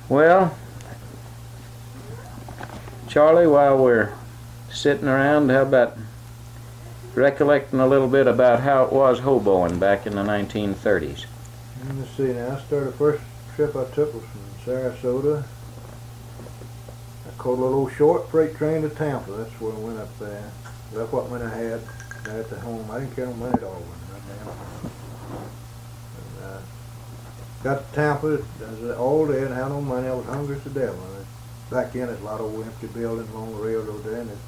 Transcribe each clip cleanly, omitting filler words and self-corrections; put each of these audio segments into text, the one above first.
Well, Charlie, while we're sitting around, how about recollecting a little bit about how it was hoboing back in the 1930s? Let's see now. I started the first trip I took was from Sarasota. I caught a little short freight train to Tampa. That's where I went up there. That's what money I had there at the home. I didn't carry no money at all. Got to Tampa. I was all day and had no money. I was hungry as the devil. Back then, there's a lot of old empty buildings along the railroad there, and there's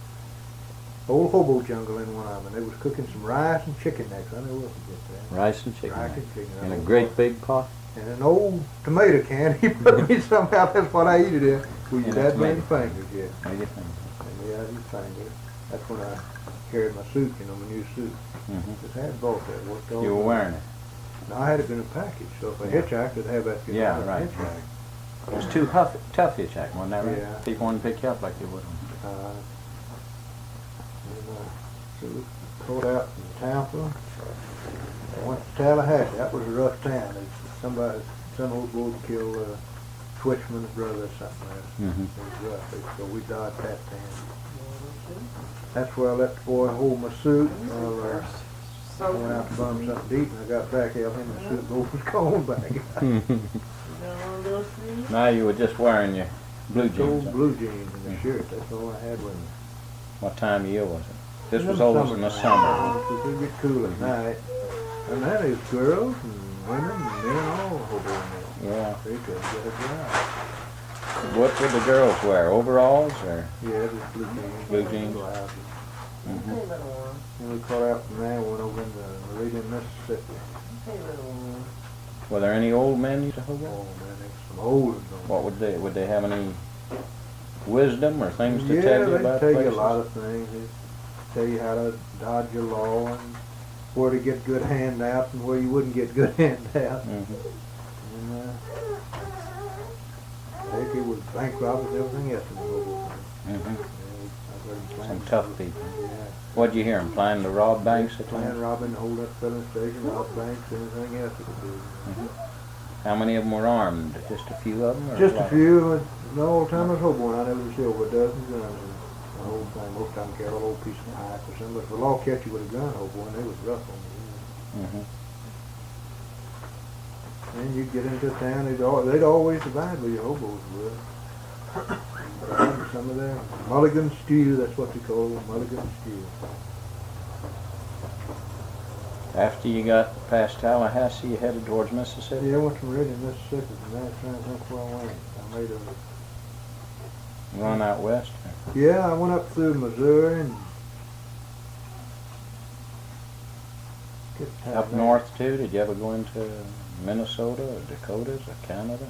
old hobo jungle in one of them. They was cooking some rice and chicken necks. I never will forget that. Rice and chicken. Rice and chicken. In a great big pot? And an old tomato can. He put me somehow. That's what I eat it in. We used that many fingers, yeah. Many fingers. And yeah, you fingers. That's when I carried my suit, my new suit. Just had bought that. Worked all You were wearing it? No, I had it in a package. So if I hitchhiked, I'd have that. Yeah, right. Hitchhike. It was too tough hitchhiking, wasn't that right? Yeah. People wanted to pick you up like they would. So we pulled out from Tampa. I went to Tallahassee. That was a rough town. Some old boy killed Twitchman's brother or something like that. It was rough. So we dodged that town. That's where I let the boy hold my suit. I went out to bum something to eat, and I got back out in my suit both was gone back. Now you were just wearing your blue jeans. Old blue jeans and the shirt. That's all I had with me. What time of year was it? This was always in the summer. It would get cool at night. And then there's girls and women and men all hoboing there. Yeah. They couldn't get a job. What would the girls wear? Overalls or? Yeah, just blue jeans. Blue jeans. Blouses. And we caught out from there and went over into Meridian, Mississippi. Were there any old men you to hobo? Oh man, there's some old ones. What would they have any wisdom or things to tell you about places? Yeah, they tell you a places? lot of things. They tell you how to dodge your law and where to get good handouts and where you wouldn't get good handouts. And heck, it was bank robbers and everything else in the hobo thing. Some tough people. Yeah. What'd you hear them planning to rob banks at Plan times? robbing, hold up filling station, rob banks, anything else you could do. How many of them were armed? Just a few of them? Or Just a lot? few. The old time I was hoboing, I never see over a dozen guns. The whole thing, most of them carried a little piece of pipe or something. But if the law catch you with a gun hoboing, they was rough on you. And you'd get into town, they'd always divide where your hobos were. Some of them mulligan stew, that's what they call it, mulligan stew. After you got past Tallahassee, you headed towards Mississippi? Yeah, I went to Meridian, Mississippi, from there, trying to think where I went. I made a Run out west? Yeah, I went up through Missouri and Up north too? Did you ever go into Minnesota or Dakotas or Canada?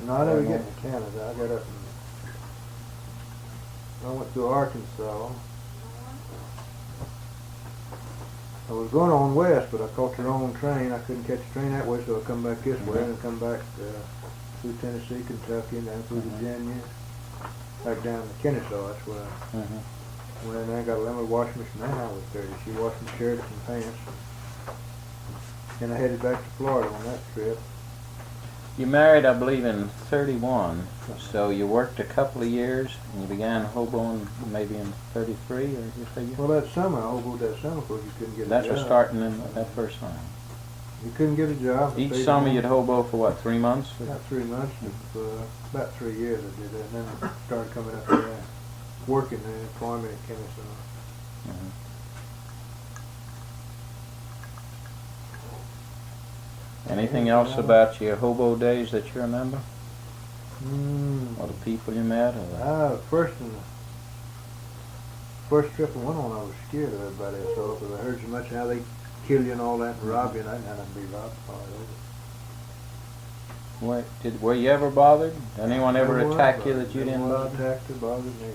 No, I never get to Canada. I got up and I went through Arkansas. I was going on west, but I caught the wrong train. I couldn't catch the train that way, so I come back this way and come back through Tennessee, Kentucky, and down through Virginia, back down to Kennesaw. That's where I went in there and got a limited washing machine. Then I was 30. She washed my shirts and pants. And I headed back to Florida on that trip. You married, I believe, in 31, so you worked a couple of years, and you began hoboing maybe in 33, or you figure? Well, that summer, I hoboed that summer because you couldn't get a job. That's for starting in that first time. You couldn't get a job. Each summer you'd hobo for what, 3 months? About 3 months, about 3 years I did that, and then I started coming up there, working there, employment at Kennesaw. Anything else about your hobo days that you remember? Or the people you met? Or First trip I went on, I was scared of everybody I saw because I heard so much how they kill you and all that and rob you, and I didn't have to be robbed by it. Were you ever bothered? Anyone ever attack you that you didn't bother? Attacked or bothered me.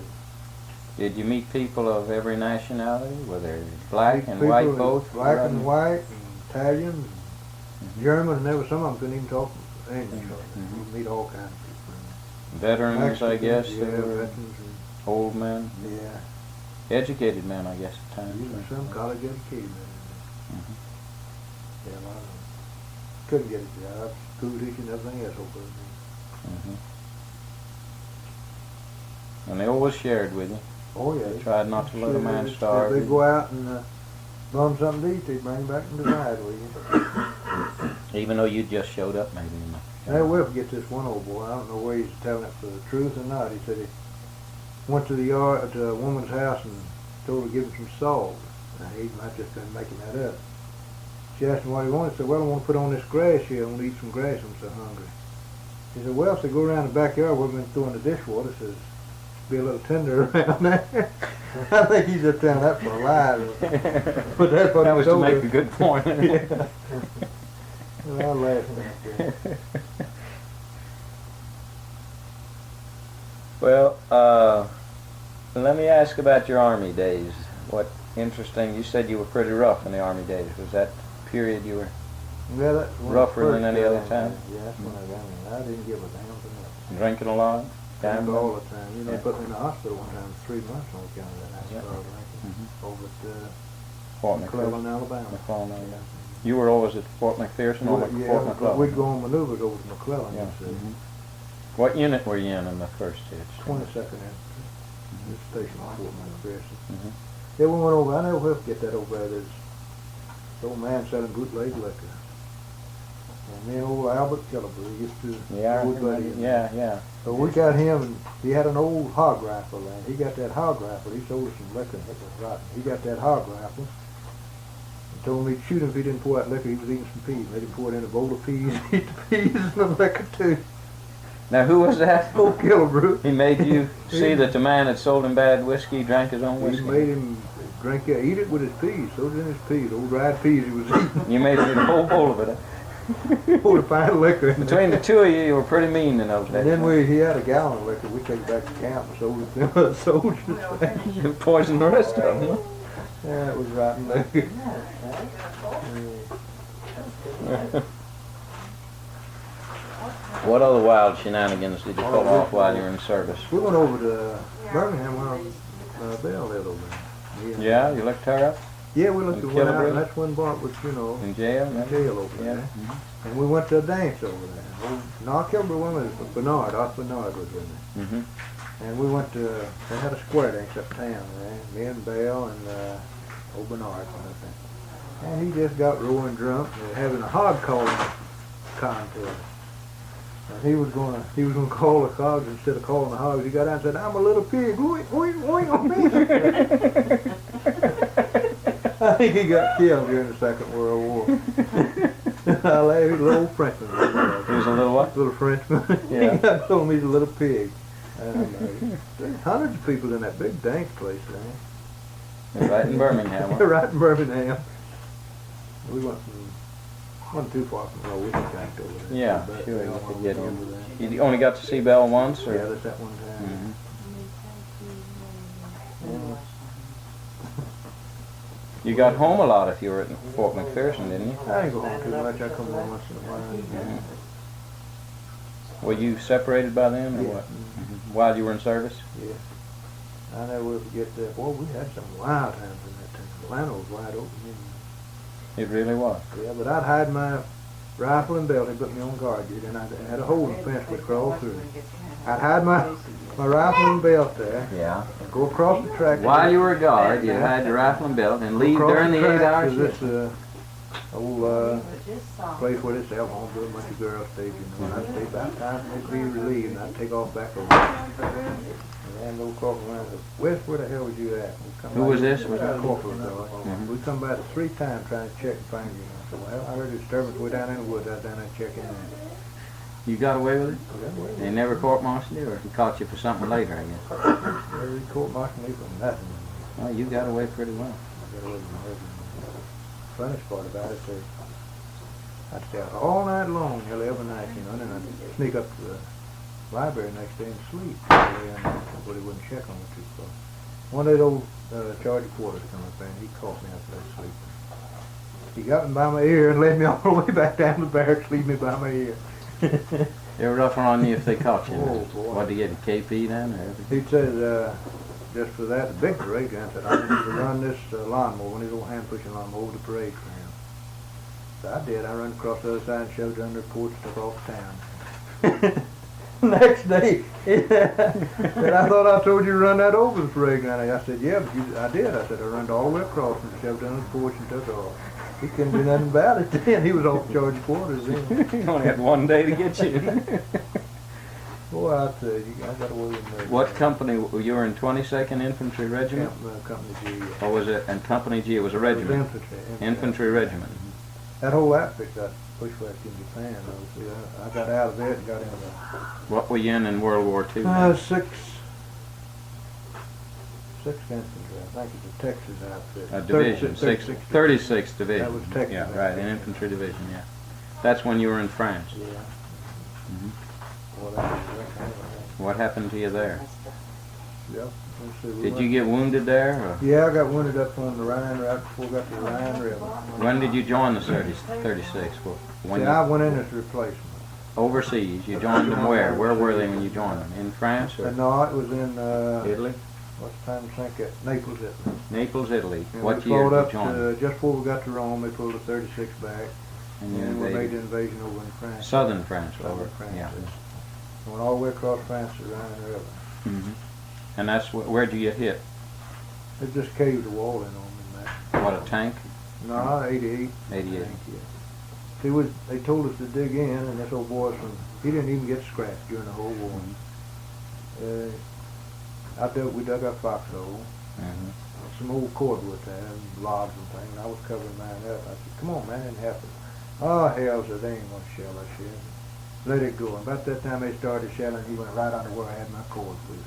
Did you meet people of every nationality? Were they black and white both? Black and white, and Italian, German, and there was some of them couldn't even talk English. You meet all kinds of people. Veterans, Mexicans, I guess. Yeah, veterans. And old men. Yeah. Educated men, I guess, at times. Even some college educated men. Yeah, a lot of them. Couldn't get a job. School teaching, everything else. And they always shared with you. Oh yeah. They tried not to let a man If starve. they'd go out and bum something to eat, they'd bring back and divide with you. Even though you just showed up, maybe. Now we'll forget this one old boy. I don't know whether he's telling it for the truth or not. He said he went to the yard to a woman's house and told her to give him some salt. Now he might just been making that up. She asked him what he wanted. He said, "Well, I want to put on this grass here. I want to eat some grass. I'm so hungry." He said, "Well, so go around the backyard. We've been throwing the dishwater. Says be a little tender around there." I think he's just telling that for a lie. But that's what that he was to told make her. a good point. Yeah. Well, I laughed at that. Well, let me ask about your Army days. What interesting, you said you were pretty rough in the Army days. Was that period you were Yeah, that's when I rougher than first any got other in time? there. Yeah, that's when I got in. I didn't give a damn for nothing. drinking a lot? Drank Gambling? all the time. You know, Yeah. they put me in the hospital one time, 3 months on account of that. I Yeah. started drinking over at Fort McClellan, McPherson. Alabama. McClellan, yeah. You were always at Fort McPherson or Yeah, Fort but McClellan? we'd go on maneuvers over to McClellan, Yeah. you see. What unit were you in the first hit? 22nd Infantry. This station on Fort McPherson. Mhm. Yeah, we went over. I never will forget that over there. There's this old man selling bootleg liquor. And me and old Albert Killebrew used to Yeah, I go remember. buddy. Yeah. So we got him, and he had an old hog rifle, and he got that hog rifle. He sold us some liquor, and it was rotten. He got that hog rifle. He told me to shoot him if he didn't pour that liquor. He was eating some peas. Made him pour it in a bowl of peas, eat the peas and the liquor too. Now, who was that? Old Killebrew. He made you see that the man that sold him bad whiskey drank his own He whiskey? made him drink it, eat it with his peas. So did his peas, old dried peas he was eating. You made him eat a whole bowl of it. Poured a pint of liquor in Between the there. two of you were pretty mean in those days. And then he had a gallon of liquor. We take it back to camp and sold it to the soldiers. You poisoned the rest of them. Yeah, it was rotten liquor. What other wild shenanigans did you pull off while you were in service? We went over to Birmingham when Belle lived over there. Me and- Yeah, you looked her up Yeah, we looked In at one out, Killebrew? and that's when Bart was, in jail? in maybe? jail over Yeah. there. Mhm. And we went to a dance over there. No, Killebrew woman was Bernard. Art Bernard was with me. Mhm. And we went to, they had a square dance uptown there. Me and Belle and old Bernard and everything. And he just got roaring drunk. They were having a hog calling contest. And he was gonna call the hogs instead of calling the hogs. He got out and said, "I'm a little pig. Oink, oink, oink on me." I think he got killed during the Second World War. I laughed. He was a little Frenchman. He was a little what? Little Frenchman. Yeah. He told me he's a little pig. And there's hundreds of people in that big dance place there. Right in Birmingham. Huh? Right in Birmingham. We wasn't too far from where we camped over there. Yeah, But, sure, you know, could we get was him. over there. You only got to see Belle once, or? Yeah, that's that one time. Mhm. Yeah. You got home a lot if you were at Fort McPherson, didn't you? I didn't go home too much. I come home once in a while. Mhm. Were you separated by then, or Yeah. what? While you were in service? Yeah. I never will forget that. Boy, we had some wild times in that town. Atlanta was wide open. It really was. Yeah, but I'd hide my rifle and belt. They put me on guard duty, and I had a hole in the fence we'd crawl through. I'd hide my rifle and belt there, Yeah. and go across the track. While you were a guard, you had your rifle and belt and leave across during the track 8 hours to shift. this old place where this home a bunch of girls stayed, you know, and I'd stay about time for they'd be relieved, and I'd take off back over. And then old corporal around said, "Wes, where the hell was you at?" Who was this? Was that corporal dog? Mhm. We come by 3 times trying to check and find you. I said, "Well, I heard a disturbance way down in the woods. I was down there checking in." You got away with it? Okay, They never court-martialed you, or he caught you for something later, I guess? well, they court-martialed me for nothing. Well, you got away pretty well. I got away with everything. The funniest part about it is I'd stay out all night long, nearly every night, you know, and then I'd sneak up to the library next day and sleep. Nobody wouldn't check on me too close. One day, old Charge Quarters come up there, and he caught me after that sleep. He got me by my ear and led me all the way back down the barracks, leave me by my ear. They were rougher on you if they caught you. Oh, boy. What, did you get a KP then, or everything? He said, just for that, the big parade ground, said, "I need you to run this lawnmower, one of these old hand-pushing lawnmower, over the parade ground." So I did. I ran across the other side and shoved it under the porch and took off town. Next day, and I thought I told you to run that over the parade ground. I said, yeah, but I did. I said, I run all the way across and shoved down the porch and took off. He couldn't do nothing about it then. He was off charge quarters then. You only had one day to get you. Boy, I tell you, I got away with murder. What company, you were in 22nd Infantry Regiment? Company G. Or was it, and Company G, it was a It was regiment? Infantry Regiment. That whole outfit got bushwhacked in Japan. Obviously, I got out of it and got into What were you in World War II? Sixth Infantry. I think it's a Texas outfit. A division, 36th Division. That was Texas. Yeah, right, an infantry division, yeah. That's when you were in France. Yeah. Mhm. Well, that was What happened to you there? yeah. Did you get wounded there? Or? Yeah, I got wounded up on the Rhine right before I got to the Rhine River. When did you join the 36? When See, I went in as a replacement. overseas, you joined them where? Where were they when you joined them? In France or No, it was in Italy? what's the time to think it? Naples, Italy. Naples, Italy. And What we year pulled did you up join? just before we got to Rome, they pulled the 36 back, And you and we made invaded the invasion over in France. southern France, Southern over. France. Yeah. Went all the way across France to the Rhine River. Hmm. And that's where'd you get hit? It just caved the wall in on me, man. What, a tank? No, 88. 88. They told us to dig in, and this old boy he didn't even get scratched during the whole war. We dug up foxhole, Mm-hmm. some old cordwood there, and logs and things, and I was covering mine up. I said, come on, man, it happened. Oh, hell, said, they ain't gonna shell that shit. Let it go. And about that time they started shelling, he went right under where I had my cord with.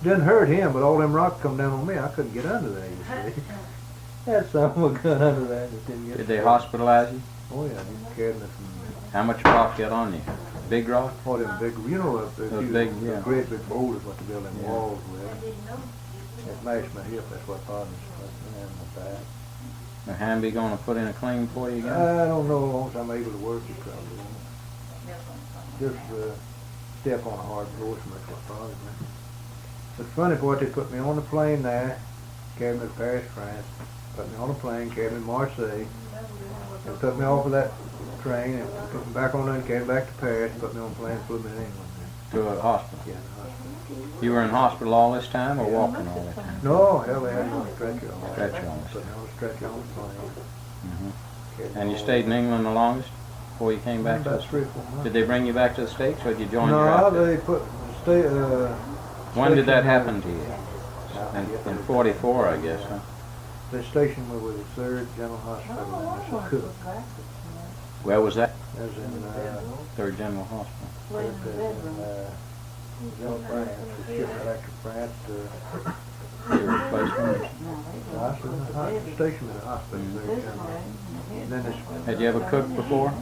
Didn't hurt him, but all them rocks come down on me. I couldn't get under there, you see. Had some of a gun under there that didn't get Did they scratched. hospitalize you? Oh, yeah, he carried me from How much rock got on you? Big rock? all them big, you know, the big, yeah. great big boulders what they build them Yeah. walls with. It mashed my hip, that's what bothered me, and my back. The hand be gonna put in a claim for you again? I don't know, as long as I'm able to work it probably. Just step on a hard floor, that's what bothers me. It's funny, boy, they put me on the plane there, carried me to Paris, France, put me on a plane, carried me to Marseille, and took me off of that train, and put me back on there and carried me back to Paris, put me on a plane and flew me to England. To a hospital? Yeah, in the hospital. You were in hospital all this time or Yeah. walking all the time? No, hell, they had me on a stretcher. Stretcher on. Put me on a stretcher on the plane. Hmm. Carried me And you all stayed in the way. England the longest before you came back to About us? 3 or 4 months. Did they bring you back to the States or did you join your No, outfit? they put, When did that station happen me- to you? Yeah, In 44, I guess, huh? They stationed me with the 3rd General Hospital in Mississippi. Where was that? That was in, 3rd General Hospital. General France. They shipped me back to France to, Your replacement? stationed in the hospital. There, and then Had you ever cooked before?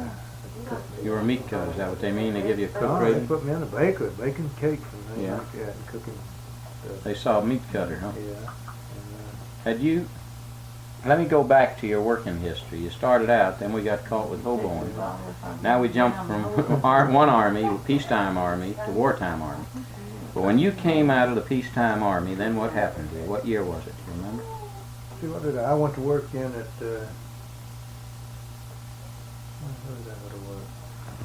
You were a meat cutter, is that what they mean? They give you a cook they rating? put me in a baker, baking cakes and things Yeah. like that, and cooking stuff. They saw a meat cutter, huh? Yeah. And, Had you, let me go back to your working history. You started out, then we got caught with hoboing. Now we jump from one army, peacetime army, to wartime army. But when you came out of the peacetime army, then what happened to you? What year was it, do you remember? see, what did I went to work in at, what is that, what it was?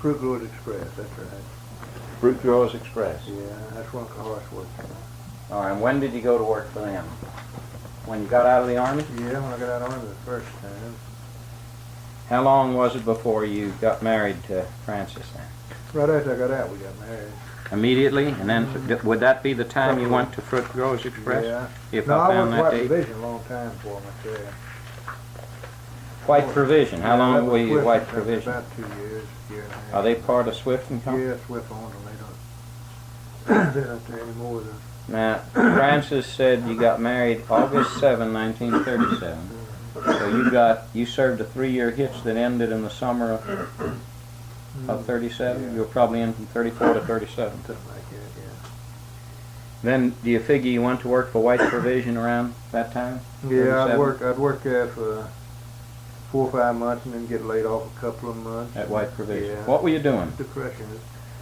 Fruit Growers Express, that's right. Fruit Growers Express. Yeah, that's one of the horse worked for. All right, and when did you go to work for them? When you got out of the army? Yeah, when I got out of the army the first time. How long was it before you got married to Frances then? Right after I got out, we got married. Immediately? And then, would that be the time you went to Fruit Growers Express? Yeah. If No, I I found worked that White date? Provision a long time for them, I tell you. White Provision. How Yeah, long that were was you at Swift, White that was Provision? About 2 years, year and a half. Are they part of Swift and Company? Yeah, Swift owned them, they don't, they're not there anymore. Now, Frances said you got married August 7, 1937. So you served a 3-year hitch that ended in the summer of 37? Yeah. You were probably in from 34 to 37. Something like that, yeah. Then, do you figure you went to work for White Provision around that time? Yeah, 37? I'd work there for 4 or 5 months and then get laid off a couple of months. At White Provision. Yeah. What were you doing? Depression,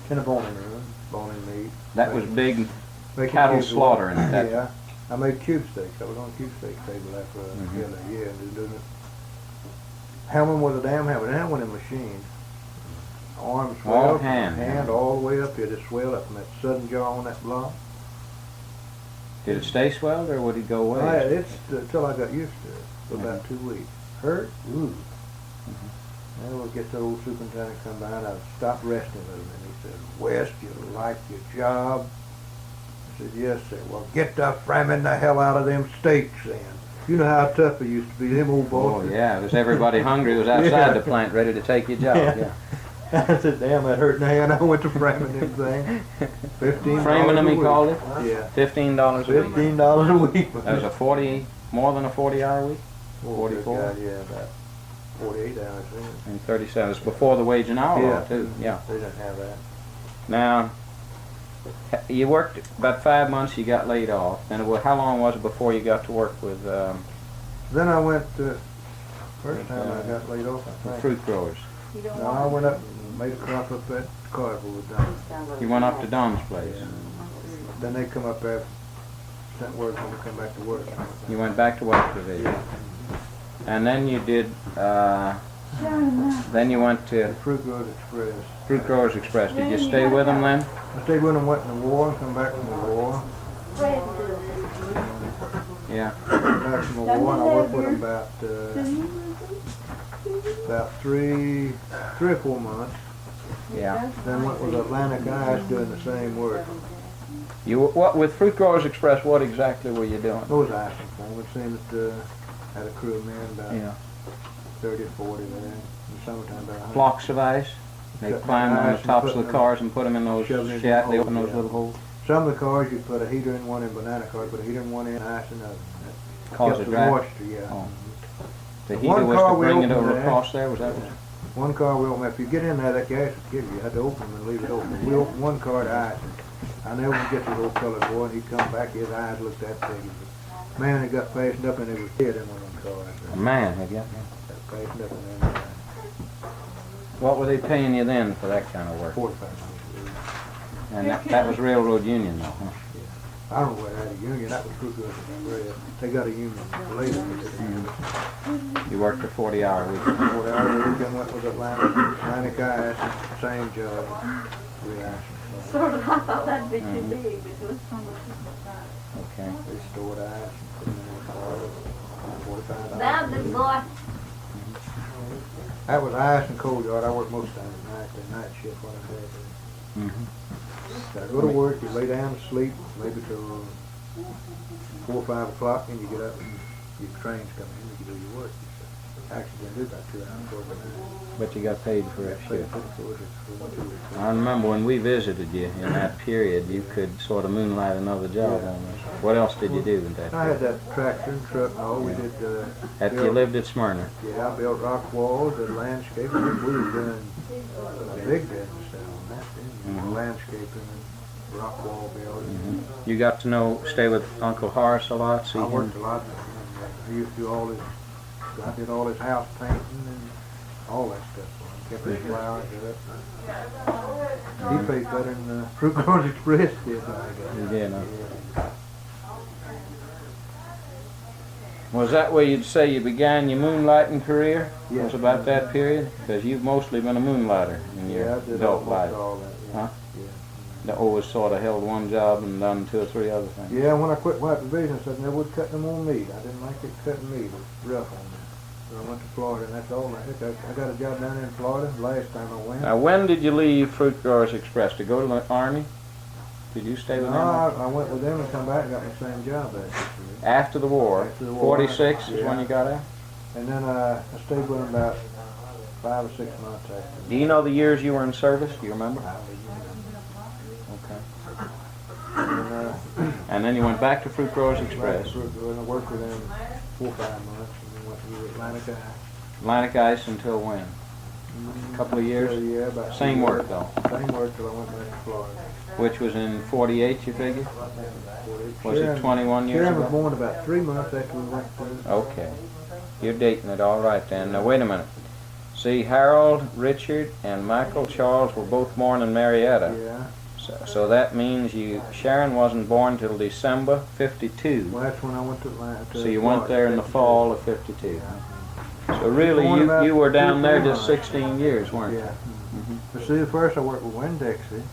in a boning room, boning meat. That was big Making cattle cubes of slaughtering wood. at that. Yeah, I made cube steaks. I was on a cube steak table after Mhm. a year. Just doing it. Hammering was a damn hammer. That went in machine. arm All swelled, hand. all the way up here. It swelled up from that sudden jaw on that block. Did it stay swelled or would it go away? It's till I got used to it for about 2 weeks. Hurt? Ooh. Then we'll get the old superintendent come by and I stopped resting with him and he said, West, you like your job? I said, yes, sir. Well, get the framing the hell out of them steaks then. You know how tough it used to be, them old boys. Oh yeah, it was everybody hungry was outside Yeah. the plant ready to take your job. Yeah. Yeah. I said, damn, that hurt in the hand. I went to framing them things. $15 Framing them, a he week. called it? Yeah. $15 a week. $15 a week. That was more than a 40-hour week? Oh, 44? God, yeah, about 48 hours. And 37. It's before the wage and hour law too. Yeah. They didn't have that. Now, you worked about 5 months. You got laid off. And how long was it before you got to work with Then I went, first time I got laid off, I think. fruit growers? No, I went up and made a crop up at Cardboard down. You went up to Don's place. Then they come up there, sent word for me to come back to work. You went back to West Division. And then you did. Then you went to Fruit Growers Express. Fruit Growers Express. Did you stay with them then? I stayed with them, went in the war, and come back from the war. Yeah. Back from the war, and I worked with them about 3 or 4 months. Yeah. Then went with Atlantic Ice doing the same work. What with Fruit Growers Express? What exactly were you doing? Those icing things. We've seen it had a crew of men about 30 or 40 there. In the summertime, about 100. Blocks of ice. They Cut climbed on ice the and tops put of the them- cars and put them in those shoved in shat. They the open hole, those yeah. little holes. Some of the cars you put a heater in one in banana cars, put a heater in one end, ice in another. Cause Kept it the dry. moisture, yeah. Oh. The One heater was car to we bring it opened over there. across there. Was that what? One car we opened, if you get in there, that gas would kill you. You had to open them and leave it open. We opened one car to ice. I never would get to the old colored boy, and he'd come back, his eyes looked that big. Man, he got fastened up and he was dead in one of them cars. A man, have you? Got fastened up in them. What were they paying you then for that kind of work? 45 And that was Railroad Union, though, huh? I don't know where they had a union. That was Fruit Growers Express. They got a union later. But they didn't. You worked a 40-hour week. 40 hours a week and went with Atlantic Ice, same job. Sort of, I thought that'd be too big, but it was from the Okay. They stored ice and put them in the car. $45. That big boy. That was ice and cold yard. I worked most of the time at night, the night shift when I had there. Mm-hmm. So I go to work, you lay down to sleep, maybe till 4 or 5 o'clock, and you get up and your trains come in, you can do your work. Actually, they do about 2 hours overnight. But you got paid for that shift. For 2 weeks. I remember when we visited you in that period, you could sort of moonlight another job on us. What else did you do in that I had period? that tractor and truck and all. We did, After you lived at Smyrna? yeah, I built rock walls and landscaping. We were doing a big business down on that, landscaping and rock wall building. You got to stay with Uncle Horace a lot? See I him? worked a lot with him. He used to do all his, I did all his house painting and all that stuff. So I kept his flowers up. He paid better than Fruit Growers Express did. You did, huh? Was that where you'd say you began your moonlighting career? Yes. It was about that period? Because you've mostly been a moonlighter in your Yeah, I did adult life. almost all that. Yeah. Huh? Yeah. That always sort of held one job and done 2 or 3 other things. Yeah, when I quit White Division, I said they would cut no more meat. I didn't like it cutting meat. It was rough on me. So I went to Florida, and that's all. I got a job down in Florida last time I went. Now, when did you leave Fruit Growers Express? To go to the Army? Did you stay with No, them? I went with them and come back and got my same job back. After the war? After the war. 46 is Yeah. when you got out? And then I stayed with them about 5 or 6 months after. Do you know the years you were in service? Do you remember? Okay. And then you went back to Fruit Growers Express. And I worked with them 4 or 5 months, and then went to Atlantic Ice. Atlantic Ice until when? A couple of years? Yeah, about Same 2 work years. though, Same work till I went back to Florida. which was in 48, you figure? Was it 21 years Sharon was ago? born about 3 months after we went to. Okay. You're dating it all right then. Now wait a minute. See, Harold, Richard, and Michael Charles were both born in Marietta. Yeah. So that means Sharon wasn't born till December 52. Well, that's when I went to Atlanta. So you went there in the fall of 52. So really, Born about you were down 2 there months. just 16 years, weren't you? Yeah. But see, first I worked with Winn-Dixie.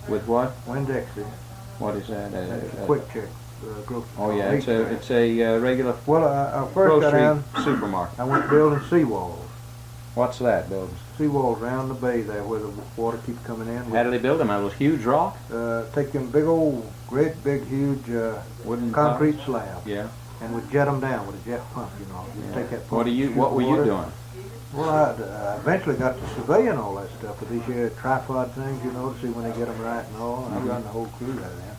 With what? Winn-Dixie. What is that? That's a quick check. Grocery Oh yeah, store. it's a regular Well, I first got grocery down, supermarket. I went building seawalls. What's that, building? Seawalls around the bay there where the water keeps coming in. How do they build them? Those huge rock? Take them big old, great big, huge Wooden concrete slabs. Yeah. And we'd jet them down with a jet pump, you know. You'd take that pump and shoot What were you water. doing? Well, I eventually got to surveying all that stuff with these here tripod things, you know, to see when they get them right and all. I run the whole crew out of there.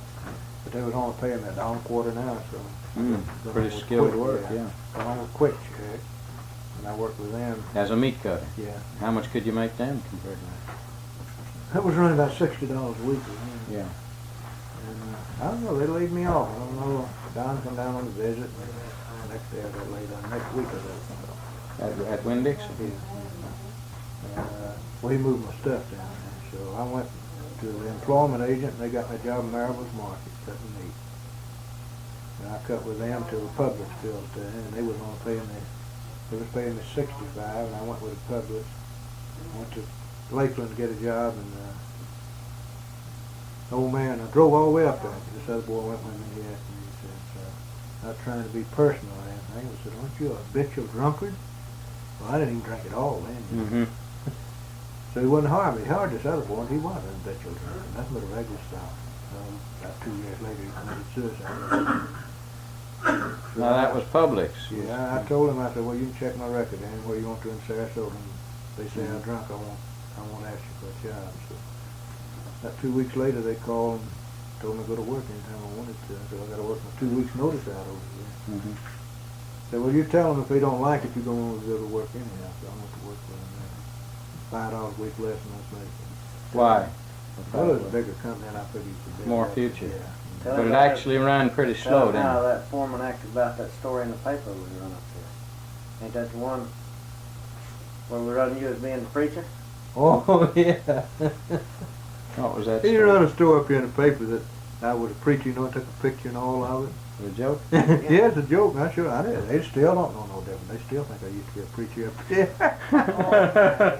But they was only paying me $1.25 an hour, so. Pretty skilled work, yeah. Along with quick check, and I worked with them. As a meat cutter? Yeah. How much could you make then compared to That was running about $60 a week with them. that? Yeah. And I don't know, they laid me off. I don't know, Don come down on a visit, and the next day I got laid on, next week I got laid off. At Winn-Dixie? Yeah. Well, he moved my stuff down there, so I went to the employment agent, and they got me a job in Maribel's Market, cutting meat. And I cut with them till the Publix built there, and they was only paying me, they was paying me $65, and I went with the Publix. I went to Lakeland to get a job, and old man, I drove all the way up there. This other boy went with me, he asked me, he said, not trying to be personal or anything, he said, aren't you a habitual drunkard? Well, I didn't even drink at all then. So he wouldn't hire me. He hired this other boy, and he was an habitual drunkard. That's what a regular style. About 2 years later, he committed suicide. So Now that was Publix. Yeah, I told him, I said, well, you can check my record anywhere you want to in Sarasota. And they say I'm drunk, I won't ask you for a job. So about 2 weeks later, they called and told me to go to work anytime I wanted to. I said, I got to work my 2 weeks notice out over here. Said, well, you tell them if they don't like it, you're going to go to work anyhow. So I went to work for them there. $5 a week less than I was making. Why? Well, it was a bigger company than I figured it would be. More future. Yeah. But it actually ran pretty slow, didn't How it? that foreman acted about that story in the paper we run up there. Ain't that the one where we run you as being the preacher? Oh, yeah. What was that He story? run a story up here in the paper that I was a preacher, you know, took a picture and all of it. The joke? Yeah, it's a joke. I sure I did. They still don't know no different. They still think I used to be a preacher up there.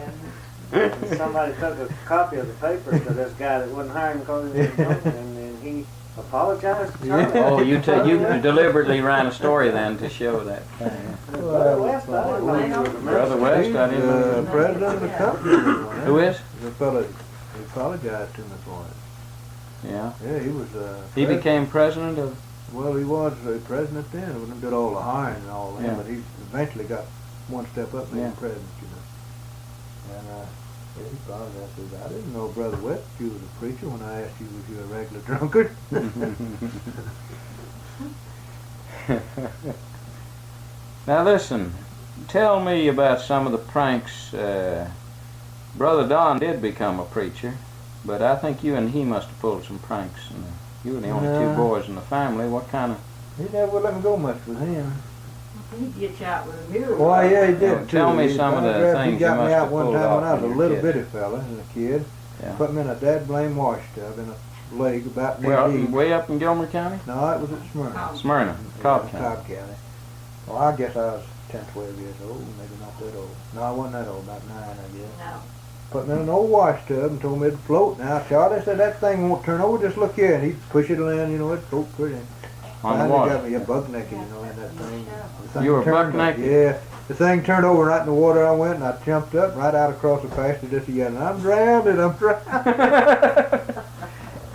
And somebody took a copy of the paper to this guy that wouldn't hire him because he was drunk, and then he apologized to Charlie. Oh, you deliberately ran a story then to show that. Brother West, I didn't know he was a Brother minister. West, I He's didn't know. the president of the company. Who is? The fella, he apologized to me for it. Yeah. Yeah, he was. He became president of. Well, he was president then. He did all the hiring and all that, Yeah. but he eventually got one step up, being Yeah. president, you know. And yeah, he apologized. He said, I didn't know, Brother West, you was a preacher when I asked you, was you a regular drunkard? Now listen, tell me about some of the pranks. Brother Don did become a preacher, but I think you and he must have pulled some pranks. And you were the only two Yeah. boys in the family. What kind of? He never would let me go much with him. He'd get you out with a mule. Well, yeah, he did Well, too. tell me He- some of the He things got you me must out have one pulled time when off I was a when you were little a bitty kid. fella and a kid. Yeah. Put me in a dead blame wash tub in a lake about knee Well, deep. way up in Gilmer County? No, it was at Smyrna. Smyrna, Cobb Yeah, County. Cobb County. Well, I guess I was 10, 12 years old, maybe not that old. No, I wasn't that old, about 9, I guess. No. Put me in an old wash tub and told me it'd float. Now, Charlie said, that thing won't turn over, just look here. And he'd push it in, you know, it'd float pretty. On the Finally water. got me a buck naked, you know, in that thing. The thing You were turned buck naked? Yeah. The thing turned over right in the water I went, and I jumped up right out across the pasture just yelling, I'm drowning, I'm drowning.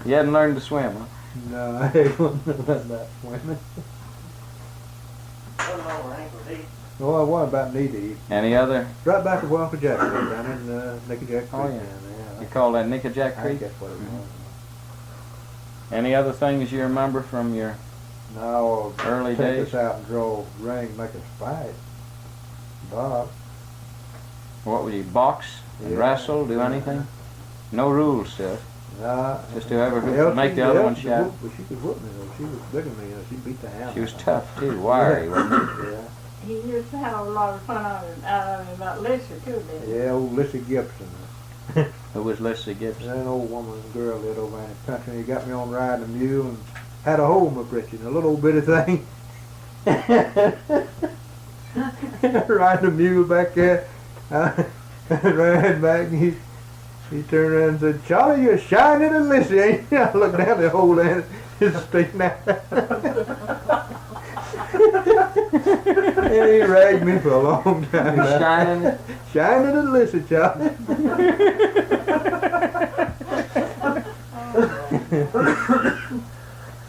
You hadn't learned to swim, huh? No, I wasn't about swimming. No, I wasn't about knee deep. Any other? Right back to where Uncle Jack lived, down in Nicky Jack Creek. Oh, yeah. down there. You call that Nickajack I Creek? think that's what it was. Any other things you remember from your No, early take days? us out and draw ring, make us fight. Bob. What would you box, Yeah. wrestle, do anything? No rules, Seth. Nah. Just whoever Well, could make she- the other well, one she shout. whoop- Well, she could whoop me though. She was bigger than me. You know, she beat the hound. She was out of tough me. too, wiry, wasn't Yeah. He used to have a lot of fun out of him about Lisa too, didn't he? Yeah, old Lissy Gibson. she? Who was Lissy Gibson? That old woman and girl lived over in the country. He got me on riding a mule and had a hole in my britches, a little bitty thing. Riding a mule back there. I ran back and He turned around and said, Charlie, you're shining and listening, ain't you? I looked down the hole and it's sticking out. Yeah, he ragged me for a long time. You're shining. Shining and listening, Charlie.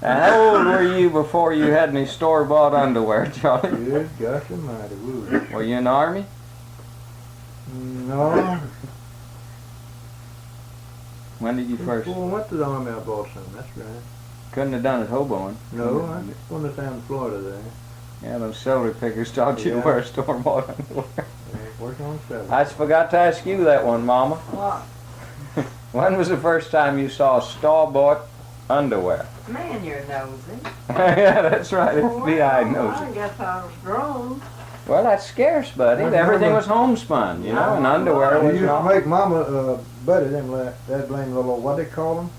How old were you before you had any store-bought underwear, Charlie? Good gosh almighty, woo. Were you in the Army? No. When did you first? Before I went to the Army, I bought some, that's right. Couldn't have done it hoboing. No, I just went down to Florida there. Yeah, those celery pickers taught you to Yeah. wear store-bought underwear. Yeah, working on seven. I forgot to ask you that one, Mama. What? When was the first time you saw store-bought underwear? Man, you're nosy. Yeah, that's right. It's Well, B.I. knows I it. guess I was grown. Well, that's scarce, buddy. Everything was homespun, you know, and underwear You was used to not. make Mama, Buddy, them that blame little, what they call them?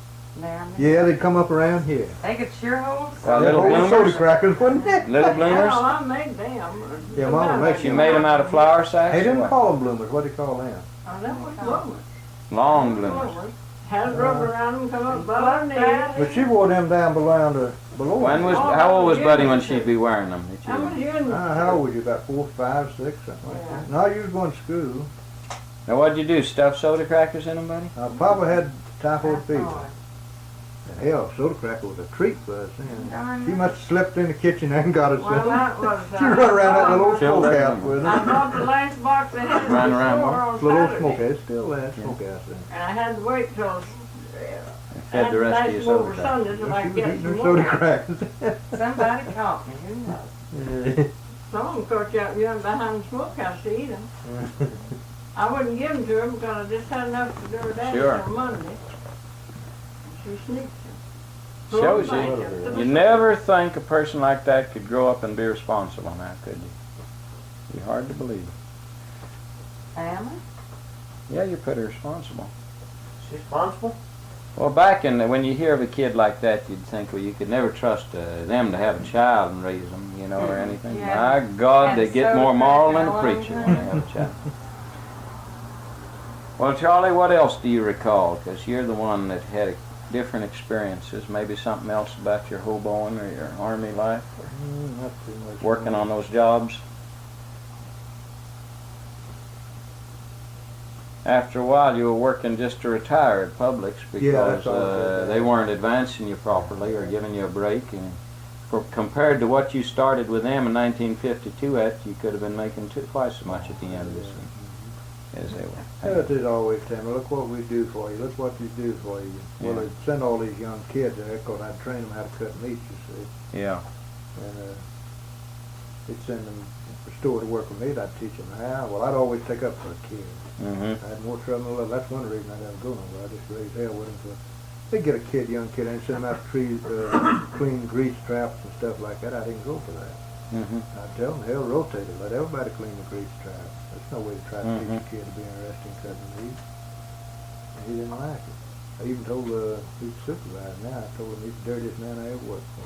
Damn it. Yeah, they'd come up around here. They could sure hold Well, some. little Old bloomers? soda crackers, wasn't it? Little bloomers? Hell, I made them. Yeah, Mama makes You made them out of flour sacks? They didn't What? call them bloomers, what do you call them? Oh, that was bloomers. Long bloomers. Had rubber around them, come up above the knees. But she wore them down below. When was? How old was Buddy when she'd be wearing them? Did How was you- you in the How old was you? About 4, 5, 6, something like that. No, you was going to school. Now, what'd you do? Stuff soda crackers in them, buddy? Papa had typhoid fever. Oh, And hell, soda cracker was a treat for us then. darn She it. must have slept in the kitchen and got us Well, some. that was. She run around that little Filled that smokehouse one. with I her. bought the last box they had in the Ran around store one. on Little Saturday. smokehouse, still that smokehouse there. And I had to wait till. Fed the rest of your soda over crackers. Sunday till I She could was get eating her some soda more. crackers. Somebody caught me, who knows? Some of them caught you out behind the smokehouse to eat them. I wouldn't give them to her because I just had enough to do her daddy Sure. till Monday. She sneaked them. Shows Threw 'em you. back up to the You never think a person like that could grow up and be responsible now, could you? Be hard to believe. Am I? Yeah, you're pretty responsible. She's responsible? Well, back in when you hear of a kid like that, you'd think, well, you could never trust them to have a child and raise them, you know, or anything. Yeah. My God, they That's get so more moral than a critical. preacher when they have a child. Well, Charlie, what else do you recall? Because you're the one that had different experiences. Maybe something else about your hoboing or your Army life, or Not too much. working on those jobs. After a while, you were working just to retire at Publix because that's all I did. they weren't advancing you properly or giving you a break. And compared to what you started with them in 1952 at, you could have been making twice as much at the end of this one as they were. That is always telling me, look what we do for you, look what you do for you. Well, Yeah. they'd send all these young kids there because I'd train them how to cut meat, you see. Yeah. And they'd send them to the store to work with me, and I'd teach them how. Well, I'd always take up for a kid. Mm-hmm. I had more trouble than that's one reason I didn't go nowhere. I just raised hell with them. So they get a young kid, and send them out to clean grease traps and stuff like that. I didn't go for that. Mm-hmm. I'd tell them, hell, rotate it. Let everybody clean the grease traps. There's no way to try to teach a kid to be interested in cutting meat. And he didn't like it. I even told he's supervisor now. I told him he's the dirtiest man I ever worked for.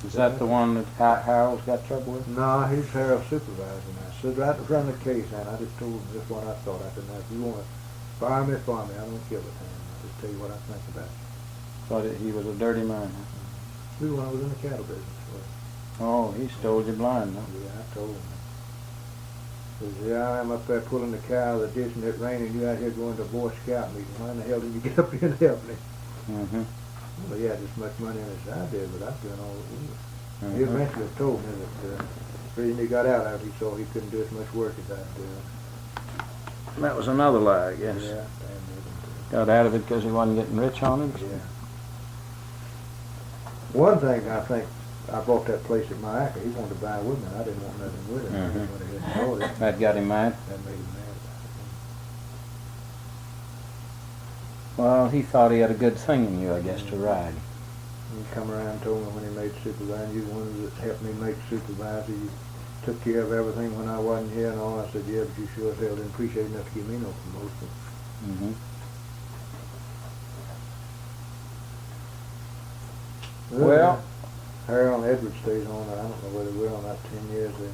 Is that the one that Harold's got trouble with? No, he's Harold's supervisor now. Stood right in front of the case, and I just told him just what I thought. I said, now, if you want to fire me, fire me. I don't give a damn. I just tell you what I think about you. Thought he was a dirty man. Huh? We when I was in the cattle business. Oh, he stole you blind, huh? Yeah, I told him. He says, yeah, I'm up there pulling the cow the ditch and it raining. You out here going to a Boy Scout meeting. Why in the hell did you get up here and help me? Mm-hmm. Well, he had as much money in as I did, but I'm doing all the work. He Mm-hmm. eventually told me that the reason he got out after he saw he couldn't do as much work as I'd do. That was another lie, I guess. Yeah, damn Got out of it because he wasn't getting rich on it. it. Yeah. One thing I think, I bought that place at Mayaca. He wanted to buy with me. I didn't want nothing with it. I Mhm. went ahead and bought it. That got him mad. That made him mad. Well, he thought he had a good thing in you, I guess, to ride. He come around and told me when he made supervisor, you the one that helped me make supervisor. You took care of everything when I wasn't here and all. I said, yeah, but you sure as hell didn't appreciate enough to give me no promotion. Mm-hmm. Well, Harold Edwards stays on. I don't know whether we're on that 10 years there.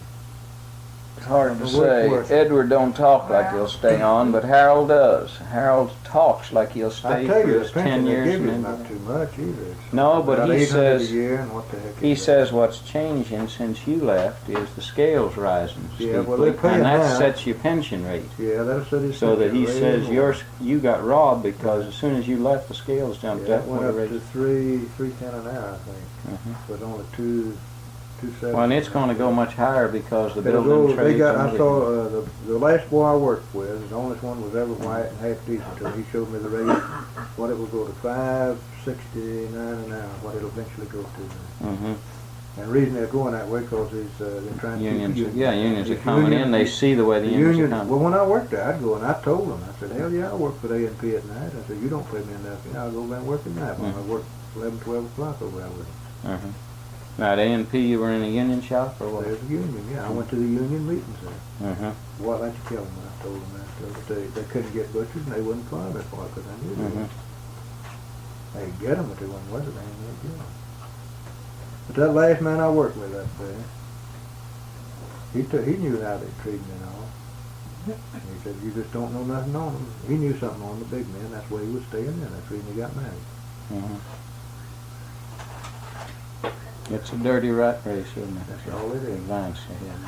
It's hard to Well, say. worth- Edward don't talk like he'll stay on, but Harold does. Harold talks like he'll I stay tell for you, the his 10 pension they years. give you is and not then- too much either. It's No, but about he 800 says- a year, and what the heck He is that? says what's changing since you left is the scales rising Yeah, well, steeply, they're paying and that now. sets your pension rate. Yeah, that'll set his So that pension he rate says more. you got robbed because as soon as you left, the scales jumped Yeah, up. it went what up the to rate- 310 an hour, I think. Mhm. But only 270. Well, and it's going to go much higher because the It'll building go, trades. they got, and I saw, everything. the last boy I worked with, the only one was ever white and half decent until he showed me the rate, what it will go to, 569 an hour, what it'll eventually go to. Mhm. And the reason they're going that way, because they're trying to Unions, keep the yeah, unions are If coming in. They unions- see the way the unions are coming. well, when I worked there, I'd go and I told them, I said, hell yeah, I work for the A&P at night. I said, you don't pay me enough, I'll go over and work at night. When I work 11, 12 o'clock over there with them. Mhm. Now at A&P, you were in a union shop or what? There's a union, yeah. I went to the union meetings there. Mhm. Well, I had to kill them when I told them that. They couldn't get butchers and they wouldn't fire me for it, because I knew they Mhm. would. They'd get them, but they wouldn't weather them, they'd get them. But that last man I worked with up there, he knew how they treated me and all. He said, you just don't know nothing on them. He knew something on the big men, that's why he was staying in. That's the reason he got married. Mhm. It's a dirty rat race, isn't it? That's all it is. Advance ahead.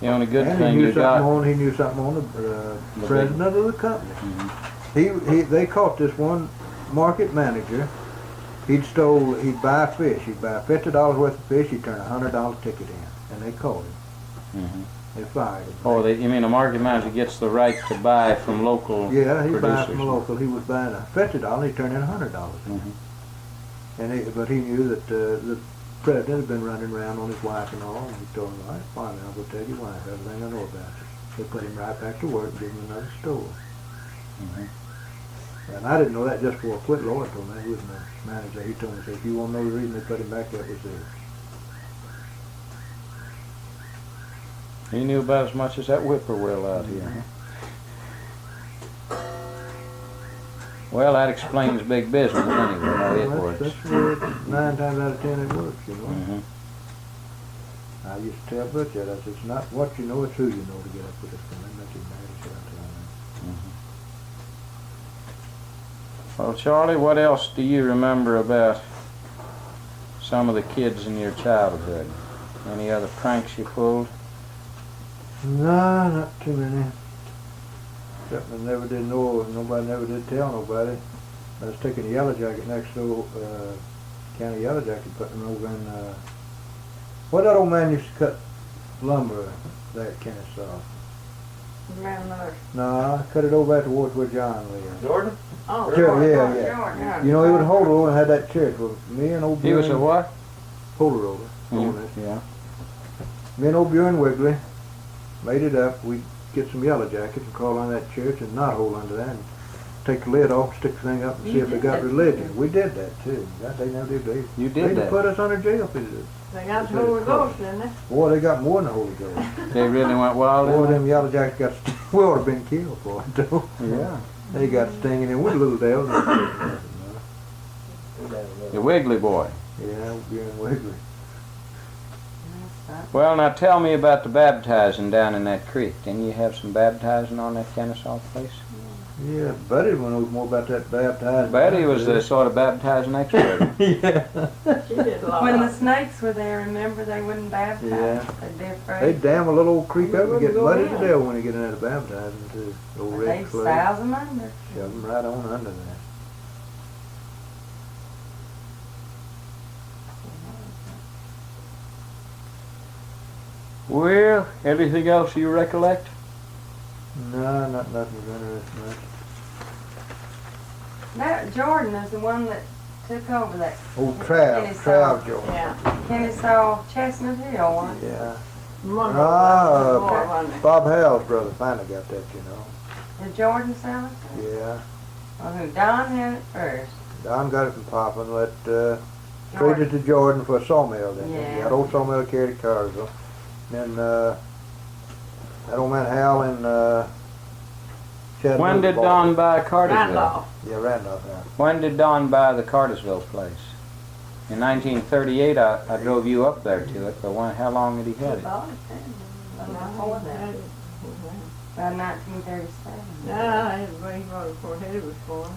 The only good And thing he knew you something got. on, he knew something on the big- president of the company. Mhm. They caught this one market manager. He'd buy fish. He'd buy $50 worth of fish. He'd turn a $100 ticket in, and they caught him. Mhm. They fired him. Oh, you mean a market manager gets the right to buy from local Yeah, he buy producers? from a local. He was buying a $50. He turned in $100. Mhm. But he knew that the president had been running around on his wife and all. And he told him, "All right, fine, I'll go tell your wife everything I know about it." They put him right back to work, gave him another store. Mhm. And I didn't know that just before I quit. Lloyd told me, he was my manager. He told me, he said, if you want to know the reason they put him back, that was there. He knew about as much as that whippoorwill out here. Huh? Well, that explains big business anyway, how it Well, works. that's where 9 times out of 10 it works, you know. Mhm. I used to tell Butch that. I said, it's not what you know, it's who you know to get up with this thing. That's his marriage, I tell him. Well, Charlie, what else do you remember about some of the kids in your childhood? Any other pranks you pulled? No, not too many. Except I never did know, nobody never did tell nobody. I was taking a yellow jacket next to county yellow jacket, putting them over in, what that old man used to cut lumber there at Kennesaw? No, I cut it over towards where John lived. Jordan? Oh, Sure, yeah, George, yeah. George, yeah. You know, he would hold over and had that church with me and old He was a Bjorn. what? Holder over. Yeah. Me and old Bjorn Wiggly made it up. We'd get some yellow jackets and crawl on that church and not hold under that and take the lid off, stick the thing up and see You if they did got that, religion. didn't you? We did that too. God, they never did. You They did that. put us under jail for this. They got the Holy Ghost, didn't they? Boy, they got more than the Holy Ghost. They really went wild Boy, in them yellow jackets got we ought to have been killed for it though. Yeah. They got stinging in with little devils. The Wiggly boy. Yeah, old Bjorn Wiggly. Well, now tell me about the baptizing down in that creek. Didn't you have some baptizing on that Kennesaw place? Yeah, Buddy knows more about that baptizing. Betty was the sort of baptizing expert. Yeah. She did a lot. When the snakes were there, remember, they wouldn't baptize. Yeah. They'd be They afraid. damn a little old creek up and wouldn't get go muddy in. to death when they get in there to baptizing too. Old red They'd clay. souse them under. Shove them right on under there. Well, anything else you recollect? No, nothing was interesting much. That Jordan is the one that took over that Old Trav, Kennesaw. Trav Jones. Yeah. Kennesaw Chestnut Hill one. Yeah. One Ah, more, wasn't it? Bob Hale's brother finally got that, you know. Did Jordan sell it? Yeah. Well, who? Don had it first. Don got it from Papa and traded it to Jordan for a sawmill then. Yeah. That old sawmill carried to Carsville. Then that old man Hal in Chattanooga When did bought Don it. buy Cartersville? Randolph. Yeah, Randolph Hal. When did Don buy the Cartersville place? In 1938, I drove you up there to it, but how long had he had it? before that. About 1937. Yeah, he brought it before he was born.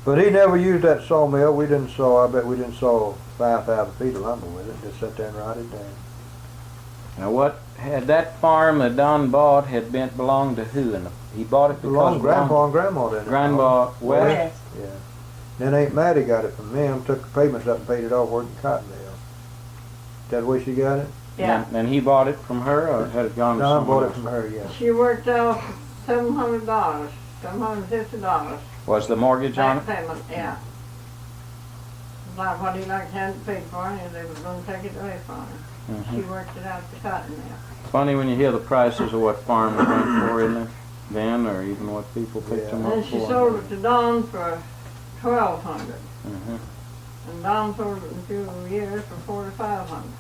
But he never used that sawmill. We didn't saw, I bet we didn't saw 5,000 feet of lumber with it. Just sat there and rotted down. Now what had that farm that Don bought had belonged to who? And he bought it because Belonged Grandpa and Grandma didn't it? Grandpa West. West. Yeah. Then Aunt Mattie got it from them, took the payments up and paid it off working cotton mill. Is that the way she got it? Yeah. And he bought it from her, or had it gone to Don someone bought it else? from her, yeah. She worked out $700, $750. Was the mortgage on Back it? payment, yeah. Like what he like hadn't paid for it, and they was gonna take it away from her. She Mhm. worked it out the cotton mill. Funny when you hear the prices of what farmers went for, isn't it? Then, or even what people picked Yeah. them And up then she for. sold it to Don for $1,200. Mhm. And Don sold it in a few years for $4,500.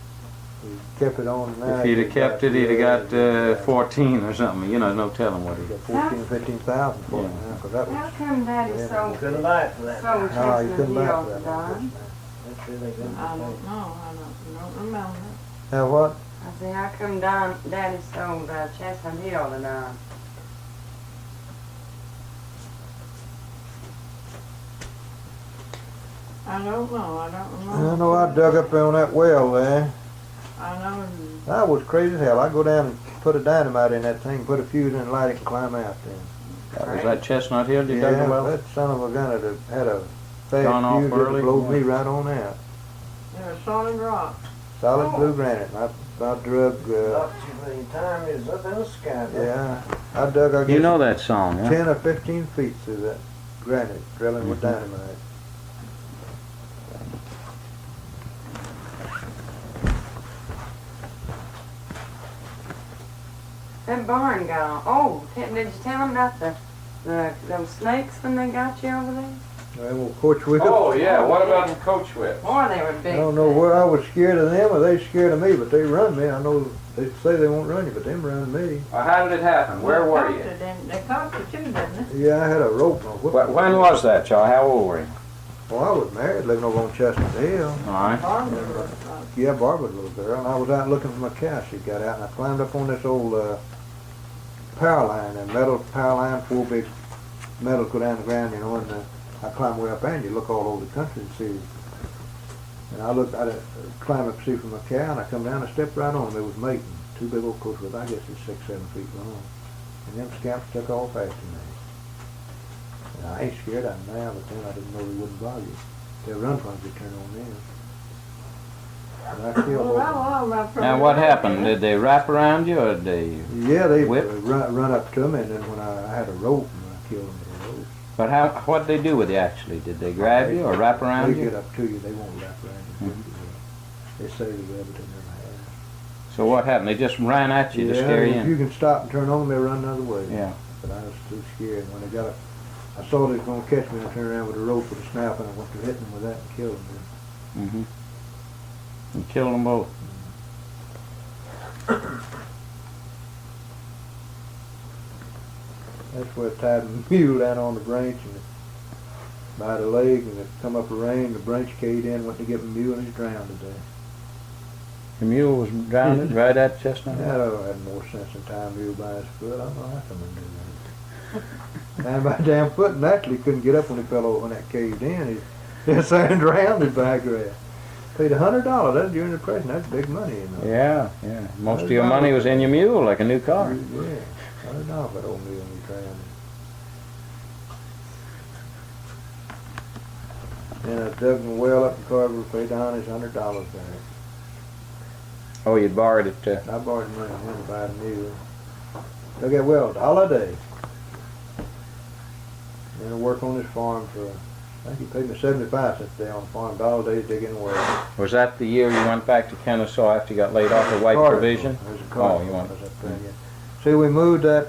He kept it on now. If he'd have kept it, he'd have got 14 or something. You know, no telling what He he. got 14, 15,000 for it Yeah. now, 'cause that was. How come Daddy Yeah, sold Couldn't buy it for that. sold No, you Chestnut couldn't buy it Hill for to that. Don? That's really good. I don't know, I don't remember. Now what? I said, how come Daddy sold Chestnut Hill to Don? I don't know, I don't remember. I know I dug up there on that well there. I know, That was crazy as hell. I go down and put a dynamite in that thing, put a fuse in, light it, and climb out there. Was that Chestnut Hill you dug the Yeah, well? that son of a gun had a Gone off fast fuse early? that blowed Yeah. me right on out. there was solid rock. Solid Oh. blue granite. I drug, Up to the time is up in the sky. yeah, I dug, I You guess, know that song, huh? 10 or 15 feet through that granite, drilling with Mhm. dynamite. That barn got, oh, did you tell them about those snakes when they got you over there? Well, well, Coach Whip. Oh yeah. What about the coach whip? Boy, they were big. I don't know where I was scared of them or they scared of me, but they run me. I know they say they won't run you, but them run me. How did it happen? Where were you? They caught you too, didn't they? Yeah, I had a rope and a whip. When was that, Charlie? How old were you? Well, I was married, living over on Chestnut Hill. All right. Barbara was, Yeah, Barbara's little girl, and I was out looking for my cow. She got out, and I climbed up on this old power line, a metal power line, 4 big metals go down the ground, you know, and I climbed way up there, and you look all over the country and see. And I climbed up to see for my cow, and I come down and stepped right on them. It was mating, 2 big old coats with, I guess it's 6, 7 feet long. And them scamps took off after me. And I ain't scared of them now, but then I didn't know they wouldn't bother you. They'll run from you, turn on them. And I killed well, all well, well, Now what happened? Did they wrap around you, or did they? Yeah, they Whip? run up to me, and then when I had a rope, and I killed them with a rope. But what did they do with you actually? Did they grab you or wrap around They you? get up to you, they won't wrap around you. They say they will, but they never have. So what happened? They just ran at you to scare you if you in? can stop and turn on them, they run the other way. Yeah. But I was too scared. And when they got up, I saw they was going to catch me, and I turned around with a rope with a snap, and I went to hitting them with that and killed them. Mm-hmm. And killed them both. That's where I tied a mule down on the branch and by the leg, and it come up a rain, the branch caved in, went to get the mule, and he's drowned to death. The mule was drowned right at Chestnut Hill? Yeah, I had more sense than tying a mule by his foot. I don't know how come I do that. Tying by his damn foot, and actually couldn't get up when he fell over when that caved in. He just sat drowned by grass. Paid $100. That's during the depression. That's big money, you know. Yeah, yeah. Most of your money was in your mule, like a new car. Yeah, $100 for that old mule when he drowned. Then I dug my well up in Carver, paid down his $100 back. Oh, you borrowed it. I borrowed money from him to buy the mule. Dug that well, $1 a day. Then I worked on this farm for, I think he paid me 75 cents a day on the farm, $1 a day digging the well. Was that the year you went back to Kennesaw after you got laid off at White Carter. Provision? It was a Oh, Carter. you want? Was up there, yeah. See, we moved that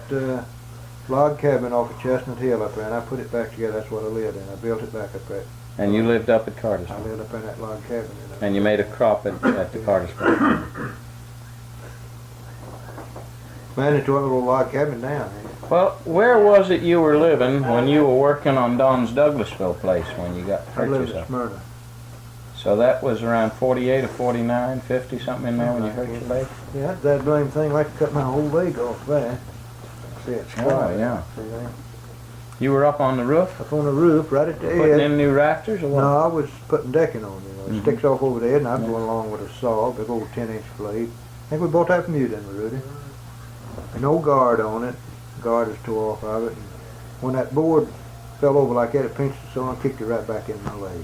log cabin off of Chestnut Hill up there, and I put it back together. That's what I lived in. I built it back up there. And you lived up at I Cartersville? lived up in that log cabin. And you made a crop at the Cartersville? Managed to put a little log cabin down there. Well, where was it you were living when you were working on Don's Douglasville place when you got I hurt lived in yourself? Smyrna. So that was around 48 or 49, 50 something in there when you hurt your leg? Yeah, that blame thing like to cut my whole leg off there. See, it's Oh, yeah. See there? You were up on the roof Up on the roof, right at the putting edge. in new rafters or what? No, I was putting decking on, you know. It Mhm. sticks off over the edge, and I'm Yeah. going along with a saw, big old 10-inch blade. I think we bought that from you, didn't we, Rudy? An old guard on it. Guard is tore off of it. And when that board fell over like that, it pinched the saw and kicked it right back in my leg.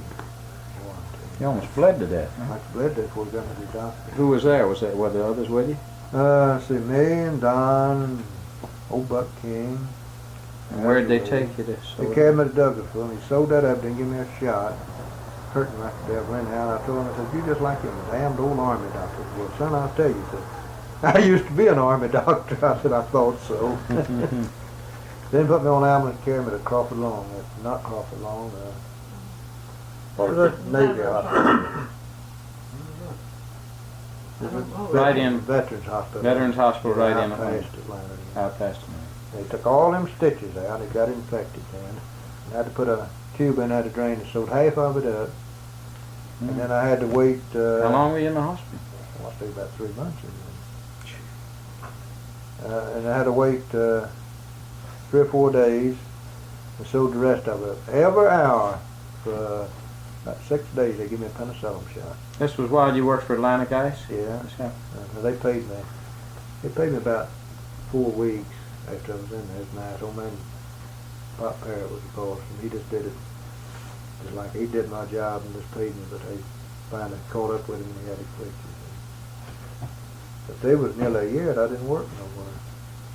You almost bled to death. Huh? I bled there before we got to the doctor. Who was there? Were the others with you? See, me and Don and old Buck King. And where'd they take you to? They carried me to Douglasville, and he sewed that up, didn't give me a shot. Hurting like the devil anyhow. And I told him, I said, you just like him, a damned old army doctor. Well, son, I'll tell you, I used to be an army doctor. I said, I thought so. Then put me on ambulance, carried me to Crawford Long. Not Crawford Long. What was that? Navy Hospital. Right in Veterans Hospital. Veterans Hospital, right in out Atlanta. past Atlanta. Out past me. They took all them stitches out. It got infected then. I had to put a tube in there to drain it, sewed half of it up. And then I had to wait. How long were you in the hospital? I want to say about 3 months. And I had to wait 3 or 4 days and sewed the rest of it up. Every hour for about 6 days they give me a penicillin shot. This was while you worked for Atlantic Ice? Yeah. That's how- They paid me. They paid me about 4 weeks after I was in there. It was nice. Old man Pop Parrott was the boss, and he just did it just like he did my job and just paid me, but they finally caught up with him and he had it quick. But they was nearly a year that I didn't work no more.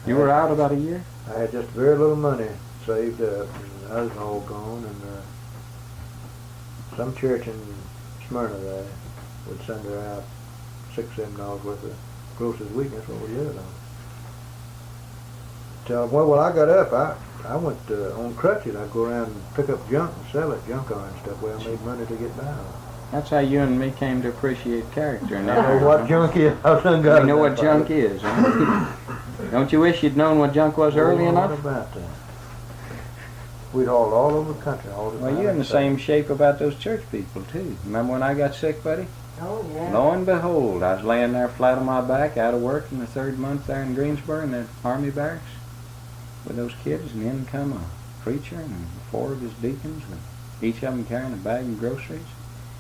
You were out about a year? I had just very little money saved up, and I was all gone, and some church in Smyrna there would send her out $6-7 worth of groceries a week. That's what we lived on. Well, I got up. I went on crutches. I'd go around and pick up junk and sell it, junk car and stuff, where I made money to get by. That's how you and me came to appreciate character. And I know what junk is. I done got You know it what that junk far. is. Huh? Don't you wish you'd known what junk was early Oh, enough? What about that? We'd hauled all over the country all the time. Well, you're in the same shape about those church people, too. Remember when I got sick, buddy? Oh, yeah. Lo and behold, I was laying there flat on my back, out of work in the 3rd month there in Greensboro in the Army barracks with those kids, and in come a preacher and 4 of his deacons, and each of them carrying a bag of groceries.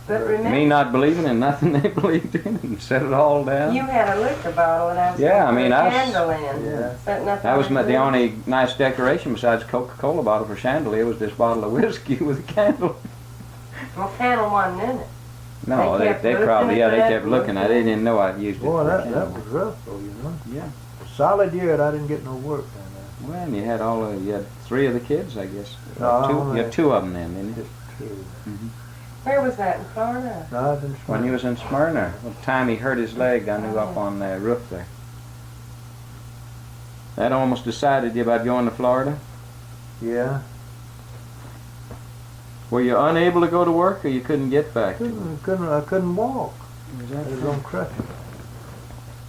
But remember, Me not believing in nothing they believed in, and set it all down. you had a liquor bottle and I was Yeah, I putting mean, a I was- candle in. Yeah. Setting up That was on the roof. only nice decoration besides Coca-Cola bottle for chandelier was this bottle of whiskey with a candle. Well, candle wasn't in it. No, They they, kept they looking probably, at they that kept looking at it. They didn't know I'd used it Boy, for a that candle. was rough, though, you know. Yeah. A solid year that I didn't get no work down there. Well, and you had you had 3 of the kids, I guess. No, Two, only- you had 2 of them then, didn't you? Just 2. Where was that, in Florida? No, I was in When he was in Smyrna, the time he hurt his leg, I knew up on the roof there. That almost decided you about going to Florida? Yeah. Were you unable to go to work, or you couldn't get back to it? I couldn't walk. Was I that was on crutches.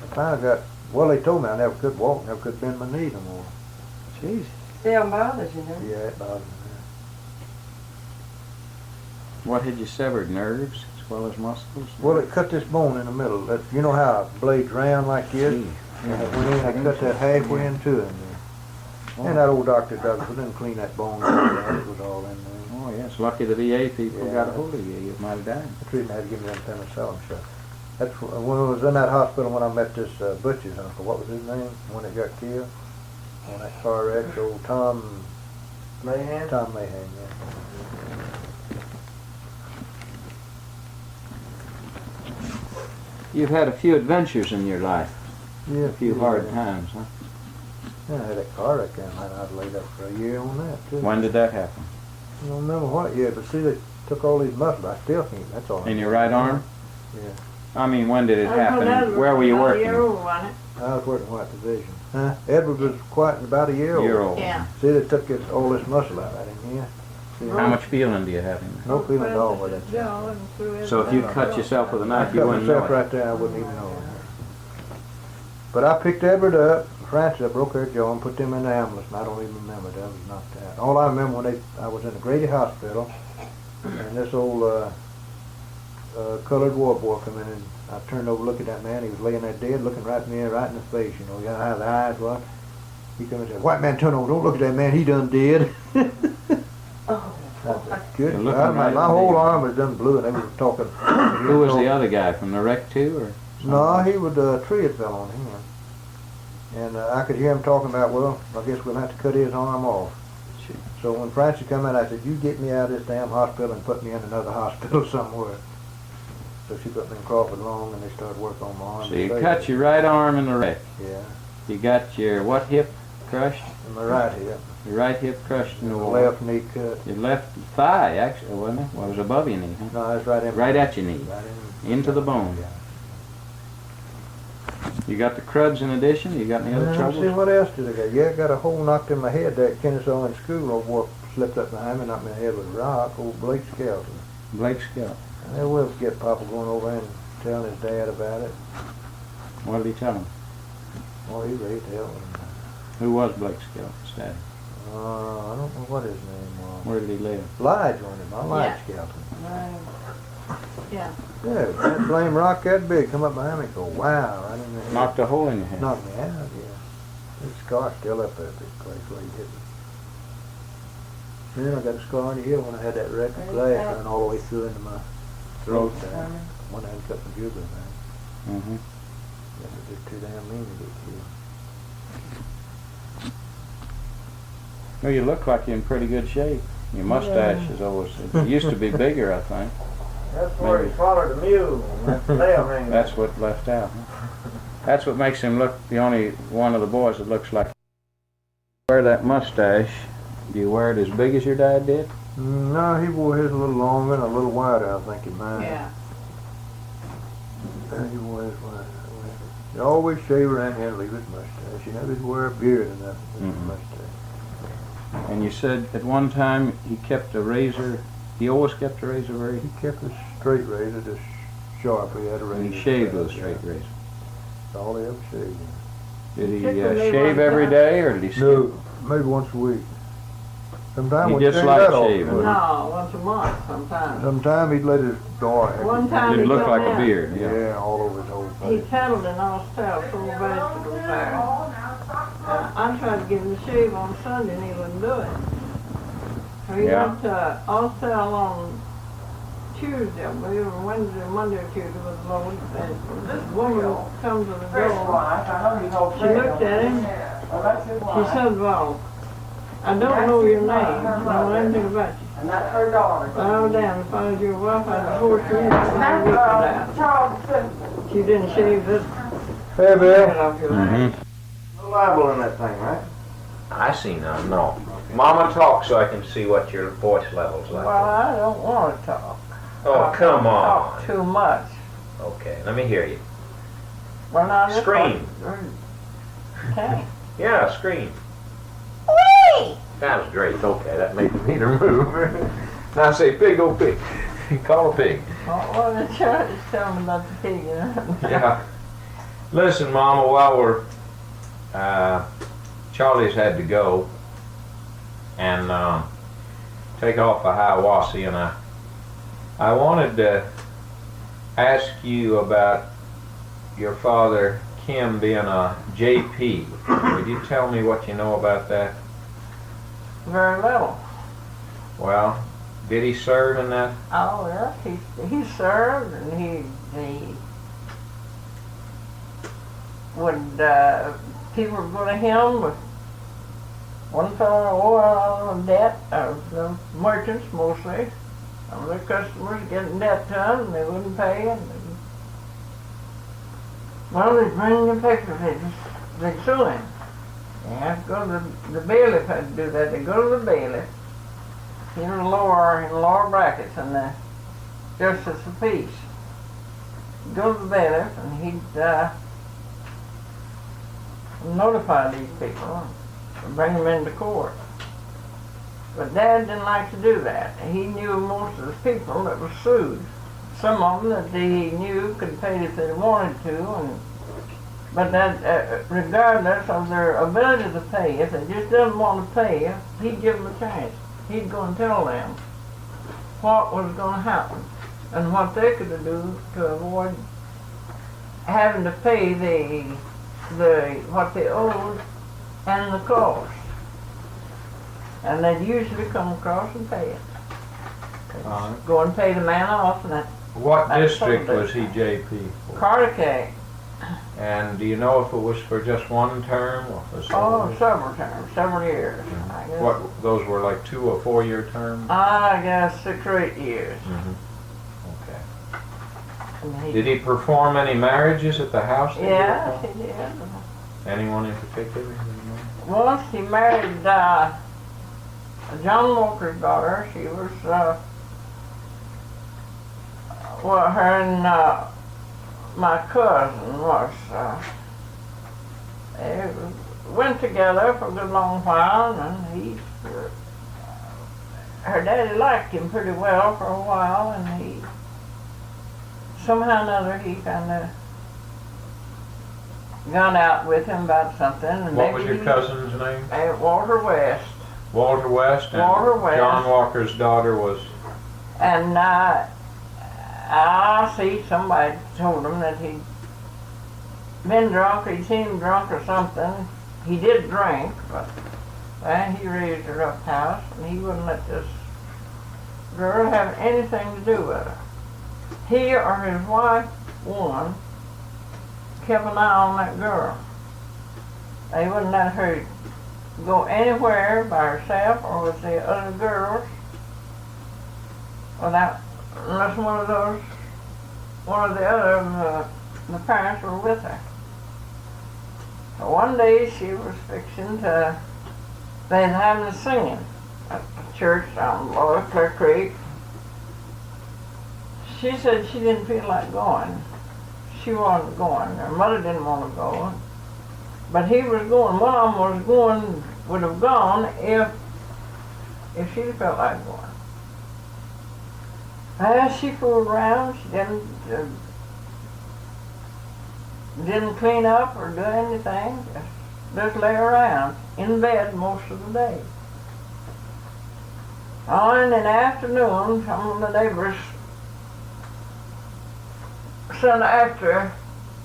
I finally got, well, they told me I never could walk, never could bend my knee no more. Jeez. Still bothers you, doesn't it? Yeah, it bothered me. What had you severed? Nerves as well as muscles? Well, it cut this bone in the middle. You know how a blade's round like this? Gee. And it went in, I cut that halfway into it. And that old Dr. Douglas didn't clean that bone out. It was all in there. Oh, yes. Lucky the VA people Yeah. got a hold of you. You might have died. The treatment had to give me them penicillin shot. That's when I was in that hospital when I met this butcher's uncle. What was his name? When he got killed? On that car wreck, old Tom Mayhem? Mahan, yeah. You've had a few adventures in your life. Yeah, A few hard times, huh? Yeah, I had that car wreck down there. I was laid up for a year on that, too. When did that happen? I don't remember what year, but see, they took all these muscles. I still can't, that's all. I In your know. right arm? Yeah. I mean, when did it That happen? was Where were you about a working? year old, wasn't I was working White Division. Huh? Edward was quite about a year old. Year old. Yeah. See, they took all this muscle out of him here. See, How much feeling do you have in there? No feeling at all with it. So if you cut yourself with a I knife, you cut wouldn't know myself it. right there, I wouldn't even know it. But I picked Edward up, Francis, I broke her jaw and put them in the ambulance, and I don't even remember that. I was knocked out. All I remember when I was in the Grady Hospital, and this old colored war boy come in, and I turned over, looked at that man. He was laying there dead, looking right at me, right in the face. You know how the eyes was. He come and said, "White man, turn over! Don't look at that man. He done dead." Oh. Good. You're looking God, right my at whole him. arm was done blue, and they were talking. Who was the other guy from the wreck too, or? No, he was a tree had fell on him, and I could hear him talking about, well, I guess we'll have to cut his arm off. Shoot. So when Francie come in, I said, "You get me out of this damn hospital and put me in another hospital somewhere." So she put me in Crawford Long, and they started working on my arm. So you cut your right arm in the wreck. Yeah, You got your what hip crushed? and my right hip, Your right hip crushed in and the the war. left knee cut. Your left thigh, actually, wasn't it? Well, it was above your knee, huh? No, that's right in. Right at your knee. Right in. Into the bone. Yeah. You got the crudds in addition? You got any other See, troubles? what else did I get? Yeah, I got a hole knocked in my head there at Kennesaw in school. Old boy slipped up behind me, knocked me in the head with a rock. Old Blake Skelton. Blake Scott. I never will forget Papa going over and telling his dad about it. What did he tell him? Oh, he raised hell. Who was Blake Skelton's dad? I don't know what his name was. Where did he live? Lige on him. I like Yeah. Skelton. Yeah. Yeah, that blame rock that big come up behind me and go, wow, right in the head. Knocked a hole in your head. Knocked me out, yeah. His scar's still up there at this place where he hit me. Then I got a scar on the heel when I had that red glass running all the way through into my throat there. One had cut my jugular vein. Mm-hmm. That was just too damn mean to get killed. Well, you look like you're in pretty good shape. Your mustache is always, it used to be bigger, I think. That's where he swallowed a mule, and that's the tail hanging. That's what left out. Huh? That's what makes him look the only one of the boys that looks like. Wear that mustache. Do you wear it as big as your dad did? No, he wore his a little longer and a little wider, I think, in mine. Yeah. He wore his wider. He always shave around here and leave his mustache. He never wear a beard in that mustache. And you said at one time he kept a razor. He always kept a razor very. He kept a straight razor, just sharp. He had a razor. And he shaved with a yeah. straight razor. That's all he ever shaved. Did he Particularly shave one every time. day, or did he skip? No, maybe once a week. Sometimes He we just shave liked that off. shaving. No, once a month sometimes. Sometimes he'd let his daughter. One time Did it he look come like a in. beard? Yeah, Yeah. all over his whole He face. peddled in Austell, full of vegetables there. I tried to get him to shave on Sunday and he wouldn't do it. So he Yeah. went to Austell on Tuesday, I believe, or Wednesday, Monday or Tuesday with the load. And this woman comes to the door. She looked at him. She said, well, I don't know your name. I don't know anything about you. And that's her daughter. Oh, damn, if I was your wife, I'd divorce you and I'd make that. Charles. She didn't shave this. Hey, Bill. head off your leg. No libel in that thing, right? I see none. No. Mama, talk so I can see what your voice level's like. Well, I don't want to talk. Oh, come Talk on. too much. Okay, let me hear you. Well, now this Scream. Okay. Yeah, scream. That was great. Okay, that made me to move. Now say pig, oh pig. Call a pig. Well, the church is telling me about the pig. Yeah. Listen, Mama, while we're Charlie's had to go and take off for Hiawassee, and I wanted to ask you about your father Kim being a JP. Could you tell me what you know about that? Very little. Well, did he serve in that? Oh, yeah. He served and he would, people would go to him with one fellow oil debt, the merchants mostly. Some of their customers getting debt to them and they wouldn't pay. Well, they'd bring the papers, they'd sue him. They have to go to the bailiff had to do that. They go to the bailiff. He was in lower brackets and the justice of peace. Go to the bailiff and he'd notify these people and bring them into court. But Dad didn't like to do that. He knew most of the people that were sued. Some of them that he knew could pay if they wanted to, but that regardless of their ability to pay, if they just didn't want to pay, he'd give them a chance. He'd go and tell them what was going to happen. and what they could do to avoid having to pay what they owed and the cost. And they'd usually come across and pay it. Go and pay the man off, and What That's district Sunday. was he JP for? Carter. And do you know if it was for just one term or for several? Oh, several terms, several years. I guess. What, those were like 2 or 4 year terms? I guess 6 or 8 years. Okay. And Did he perform any marriages at the house? that you Yeah, recall? he did. Anyone in particular? that you know? Once he married John Walker's daughter. She was, well, her and my cousin was, they went together for a good long while, and her daddy liked him pretty well for a while, and somehow or another, he kind of got out with him about something. And What was your cousin's name? Walter West. Walter West? And Walter West. John Walker's daughter was? And I see somebody told him that he'd been drunk, he'd seen him drunk or something. He did drink, but he raised a rough house, and he wouldn't let this girl have anything to do with her. He or his wife, one, kept an eye on that girl. They wouldn't let her go anywhere by herself or with the other girls unless one of the other the parents were with her. So one day she was fixing to, they was having a singing at the church down Lower Clear Creek. She said she didn't feel like going. She wasn't going. Her mother didn't want to go. But he was going. One of them was going, would have gone if she'd felt like going. She fooled around. She didn't clean up or do anything. Just lay around in bed most of the day. And in the afternoon, some of the neighbors sent after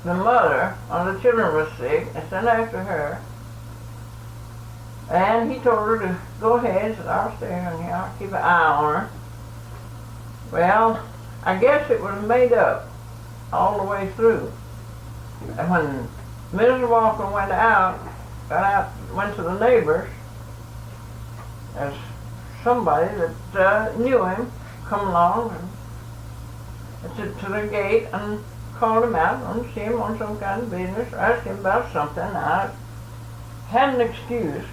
the mother, when the children were sick, and sent after her. And he told her to go ahead. He said, I'll stay in here, I'll keep an eye on her. Well, I guess it was made up all the way through. And when Mrs. Walker went to the neighbors, there's somebody that knew him come along and to the gate and called him out and see him on some kind of business or asked him about something. I had an excuse.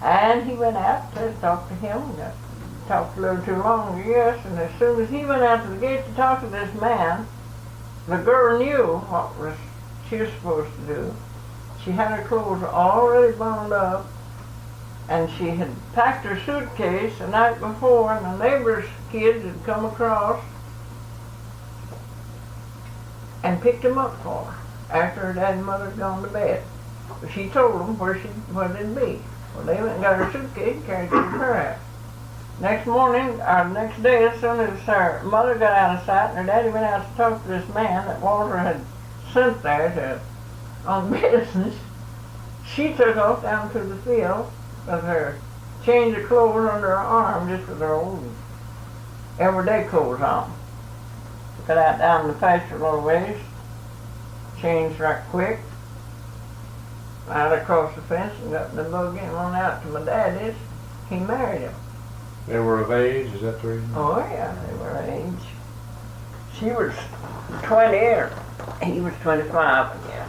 And he went out to talk to him. Talked a little too long, yes, and as soon as he went out to the gate to talk to this man, the girl knew what she was supposed to do. She had her clothes already bundled up, and she had packed her suitcase the night before, and the neighbor's kids had come across and picked him up for her after her dad and mother had gone to bed. But she told them where they'd be. Well, they went and got her suitcase and carried it to her house. Next morning, or next day, as soon as her mother got out of sight and her daddy went out to talk to this man that Walter had sent there on business, she took off down to the field with her change of clothes under her arm, just with her old everyday clothes on. Got out down the pasture a little ways, changed right quick, out across the fence and got in the buggy and went out to my daddy's. He married him. They were of age, is that the reason? Oh yeah, they were age. She was 20 or he was 25, I guess.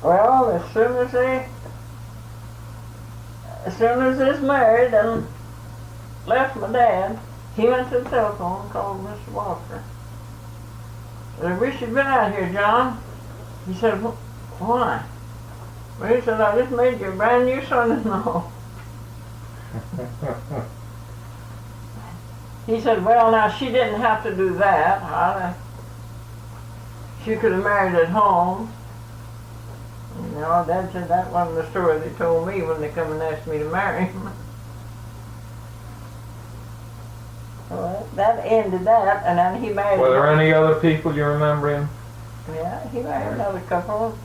Well, as soon as they married and left my dad, he went to the telephone and called Mr. Walker. I wish you'd been out here, John. He said, why? Well, he said, I just made you a brand new son-in-law. He said, well, now, she didn't have to do that. She could have married at home. You know, Dad said that wasn't the story they told me when they come and asked me to marry him. Well, that ended that, and then he married. Were there any other people you remember him? Yeah, he married another couple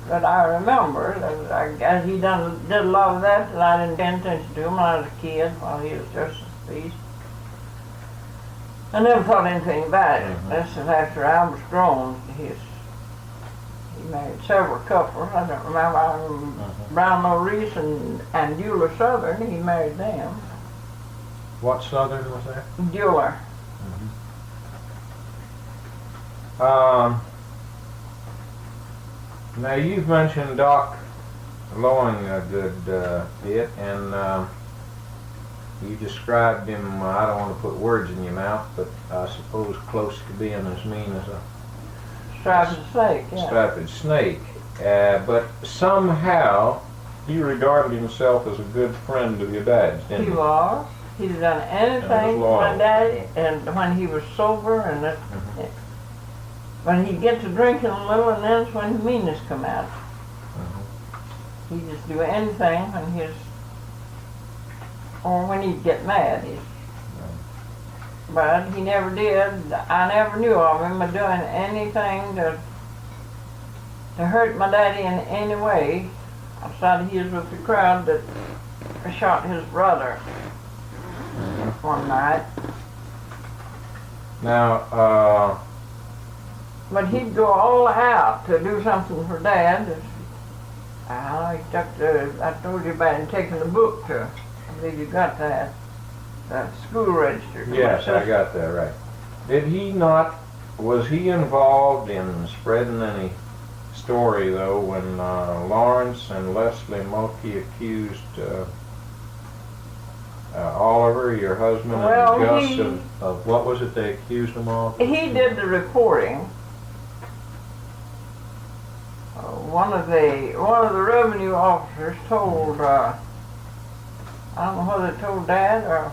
that I remember. I guess he did a lot of that I didn't pay attention to him when I was a kid while he was just a beast. I never thought anything about it. This is after I was grown. He married several couples. I don't remember. Brownlow Reese and Beulah Southern. He married them. What Southern was that? Beulah. Now you've mentioned Doc Loing a good bit, and you described him, I don't want to put words in your mouth, but I suppose close to being as mean as a Striped snake, yeah. striped snake. But somehow he regarded himself as a good friend of your dad's, didn't He he? was. He'd done anything for loyal. my daddy, and when he was sober, and when he'd get to drinking a little, and that's when his meanness come out. He'd just do anything when he'd get mad. But he never did. I never knew of him doing anything to hurt my daddy in any way. Outside he was with the crowd that shot his brother one night. Now, But he'd go all out to do something for Dad. He took I told you about him taking the book to, I believe you got that, the school register. yes, I got that right. Did he not, was he involved in spreading any story, though, when Lawrence and Leslie Mulkey accused Oliver, your husband, Well, and Gus of what was it they accused him of? He did the reporting. One of the revenue officers told, I don't know whether they told Dad or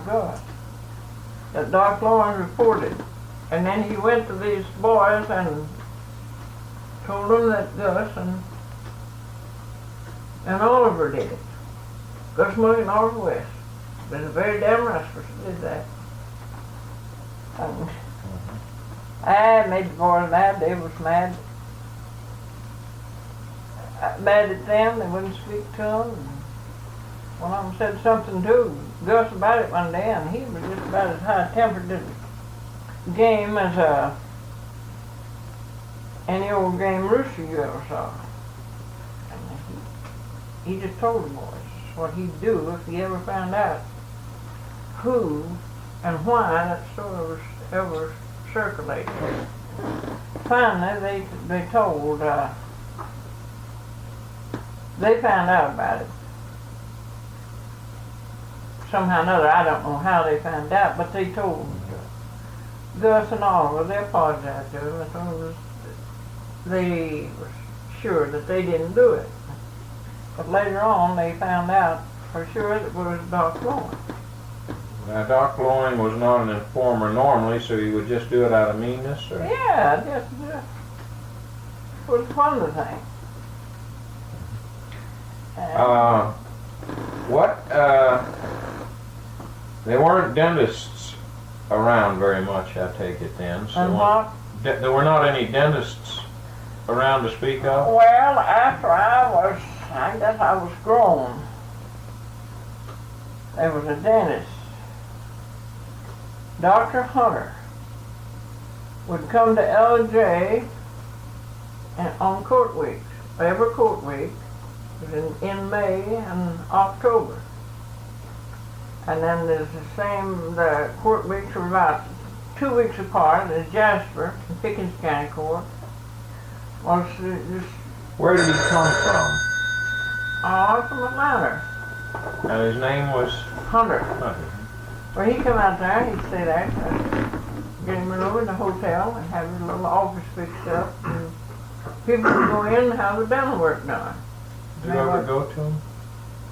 Gus, that Doc Lawrence reported. And then he went to these boys and told them that Gus and Oliver did it. Gus Mulkey and Oliver West. Been very damn restless did that. And I made the boys mad. They was mad. Mad at them. They wouldn't speak to them. One of them said something to Gus about it one day, and he was just about as high-tempered as a game as any old game rooster you ever saw. And he just told the boys what he'd do if he ever found out who and why that story was ever circulated. Finally, they told, they found out about it. Somehow or another, I don't know how they found out, but they told Gus and Oliver. They apologized to him and told them they were sure that they didn't do it. But later on, they found out for sure that it was Doc Loing. Now, Doc Loing was not an informer normally, so he would just do it out of meanness, or? Yeah, just was one of the things. There weren't dentists around very much, I take it then. So And what? There were not any dentists around to speak of? Well, after I guess I was grown, there was a dentist, Dr. Hunter, would come to LJ on court weeks, every court week, in May and October. And then there's the court weeks were about 2 weeks apart. There's Jasper and Pickens County Court. Was just Where did he come from? all from Atlanta. And his name was Hunter. Hunter. Well, he'd come out there, he'd stay there, get him a room in the hotel and have his little office fixed up. And people would go in and have the dental work done. Did you ever go to him?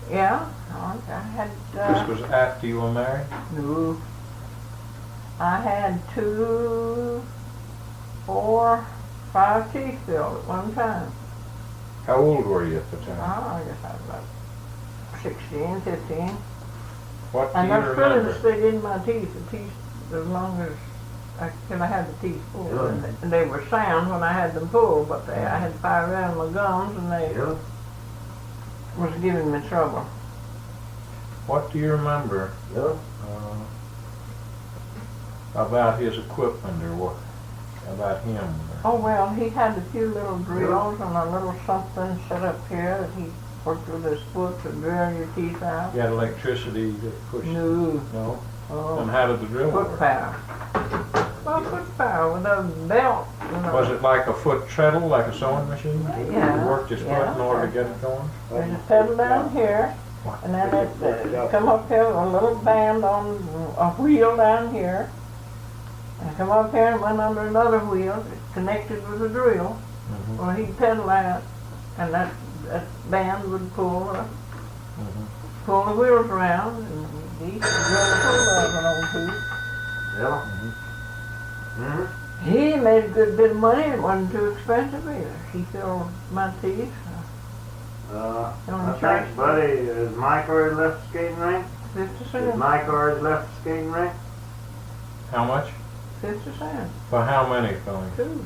Yeah, I had, This was after you were married? no. I had 2, 4, 5 teeth filled at one time. How old were you at the time? I guess I was about 16, 15. What do And you those fillings remember? stayed in my teeth, as long as till I had the teeth pulled. Really? And they were sound when I had them pulled, but I had fire around my gums and they Really? was giving me trouble. What do you remember Really? about his equipment or what? About him? Oh well, he had a few little drills and a little something set up here that he worked with his foot to drill your teeth out. You had electricity to push? No. No? Oh, And how did the drill foot work? power. Well, foot power with a belt. You know. Was it like a foot treadle, like a sewing machine? Yeah, You worked his foot yeah. in order to get it going? There's a pedal down here, and then it come up here with a little band on a wheel down here, and come up here and went under another wheel, it connected with a drill. Mhm. Well, he'd pedal out, and that band would pull the wheels around, and he drilled the pull out of an old tooth. Yeah. Mm-hmm. He made a good bit of money. It wasn't too expensive either. He filled my teeth. I think Buddy, is Mike already left the skating rink? 50 Is cents. Mike already left the skating rink? How much? 50 cents. For how many fillings? Two.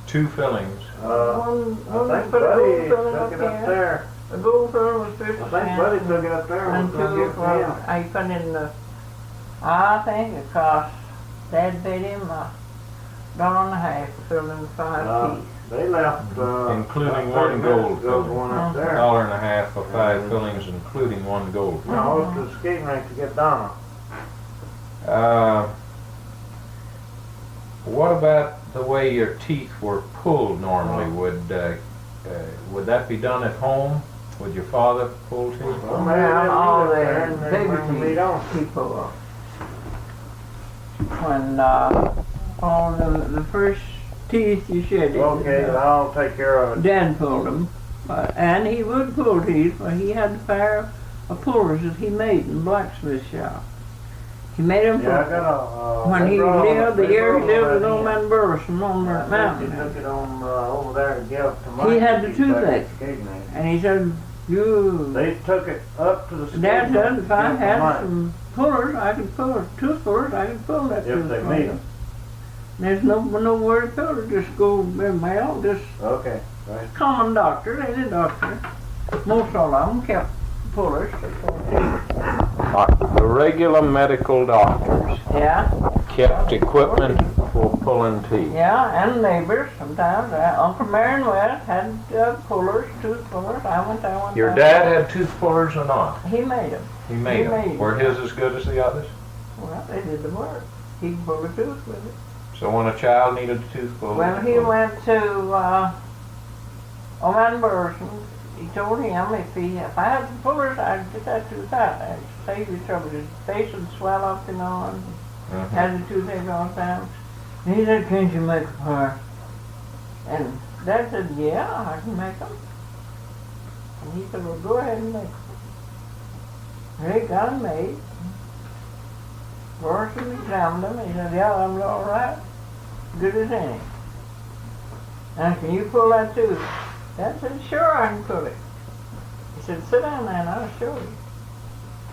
2 fillings. One I think put a Buddy gold filling took up it up here. there. The gold filling was 50 I think cents. Buddy took it up there and And was gonna two give it for, to him. I put in the, I think it cost, Dad paid him $1.50 for filling the 5 teeth. They left, Including about one 30 gold minutes ago, filling. one up there. $1.50 for 5 fillings, including 1 gold. I went to the skating rink to get Donna. What about the way your teeth were pulled normally? Would that be done at home? Would your father pull teeth? Well, maybe Well, they'll all leave it the there and then bring the meat on. people, when all the first teeth you shed, Okay, I'll take care of it. Dad pulled them, and he would pull teeth, but he had a pair of pullers that he made in the blacksmith shop. He made them Yeah, I for, got a, when they he brought lived, the they year he brought lived them with back old in. man Burleson on the I think mountain. he took it on, over there to give to Mike. He had the He's back at toothache. the skating rink. And he said, you, They took it up to the skating Dad rink said, to if I give to had Mike. some pullers, I could pull, tooth pullers, I could pull that If tooth they for made you. them. There's nowhere to pull it, just go in mail, just Okay, right. common doctor, any doctor. Most all of them kept pullers. The regular medical doctors Yeah, kept equipment for pulling teeth. yeah, and neighbors sometimes. Uncle Marion West had pullers, tooth pullers. I went there one Your time. dad had tooth pullers or not? He made them. He made them. made Were them. his as good as the others? Well, they did the work. He could pull a tooth with it. So when a child needed a tooth pulled? Well, he went to old man Burleson. He told him if I had the pullers, I'd get that tooth out. I'd save you trouble. His face would swell up, and Mhm. had the toothache all the time. And he said, can't you make a pair? And Dad said, yeah, I can make them. And he said, well, go ahead and make them. And he got them made. Burleson examined them. He said, yeah, I'm all right. Good as any. Now, can you pull that tooth? Dad said, sure, I can pull it. He said, sit down there and I'll show you.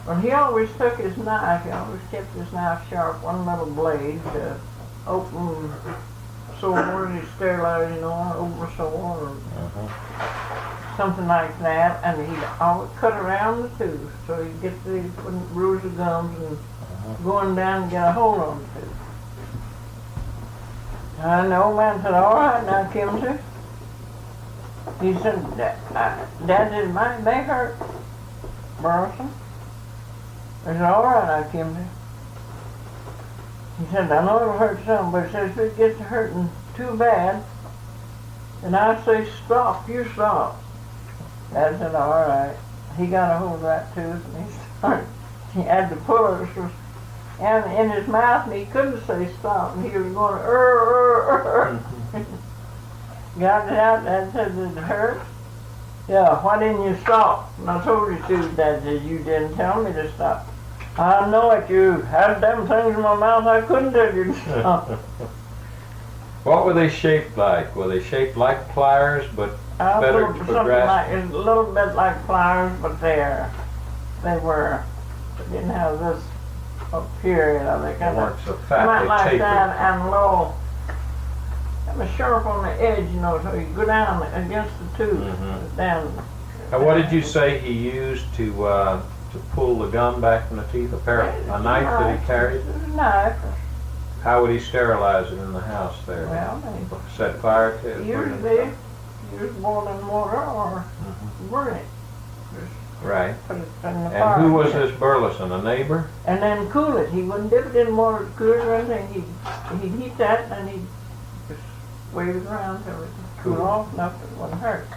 Well, he always took his knife, he always kept his knife sharp, one little blade to open sores, he sterilized, open a sore or something like that, and he'd always cut around the tooth so he'd get wouldn't bruise the gums and going down and get a hold on the tooth. And the old man said, all right, now, Kimsey. He said, Dad said, it may hurt, Burleson. I said, all right, now, Kimsey. He said, I know it'll hurt some, but he said, if it gets hurting too bad, then I say, stop, you stop. Dad said, all right. He got a hold of that tooth, and he had the pullers and in his mouth, and he couldn't say stop, and he was going, Got it out, Dad said, did it hurt? Yeah, why didn't you stop? And I told you to, Dad said, you didn't tell me to stop. I know it, you had them things in my mouth, I couldn't tell you to stop. What were they shaped like? Were they shaped like pliers, but I better thought for something grasping? like, a little bit like pliers, but they were They didn't have this up here, they They kind weren't of so went fat, like they that tapered. and low. That was sharp on the edge, so you go down against the tooth, Mhm. down. Now, what did you say he used to pull the gum back from the teeth? A knife that he carried? It was a knife. How would he sterilize it in the house there? Well, Set fire to it? usually use boiling water or burn it. Right. Put it in the fire. And who was this Burleson, a neighbor? And then cool it. He wouldn't dip it in water to cool it or anything. He'd heat that and then he'd just wave it around till it cool Cool. off enough that it wouldn't hurt.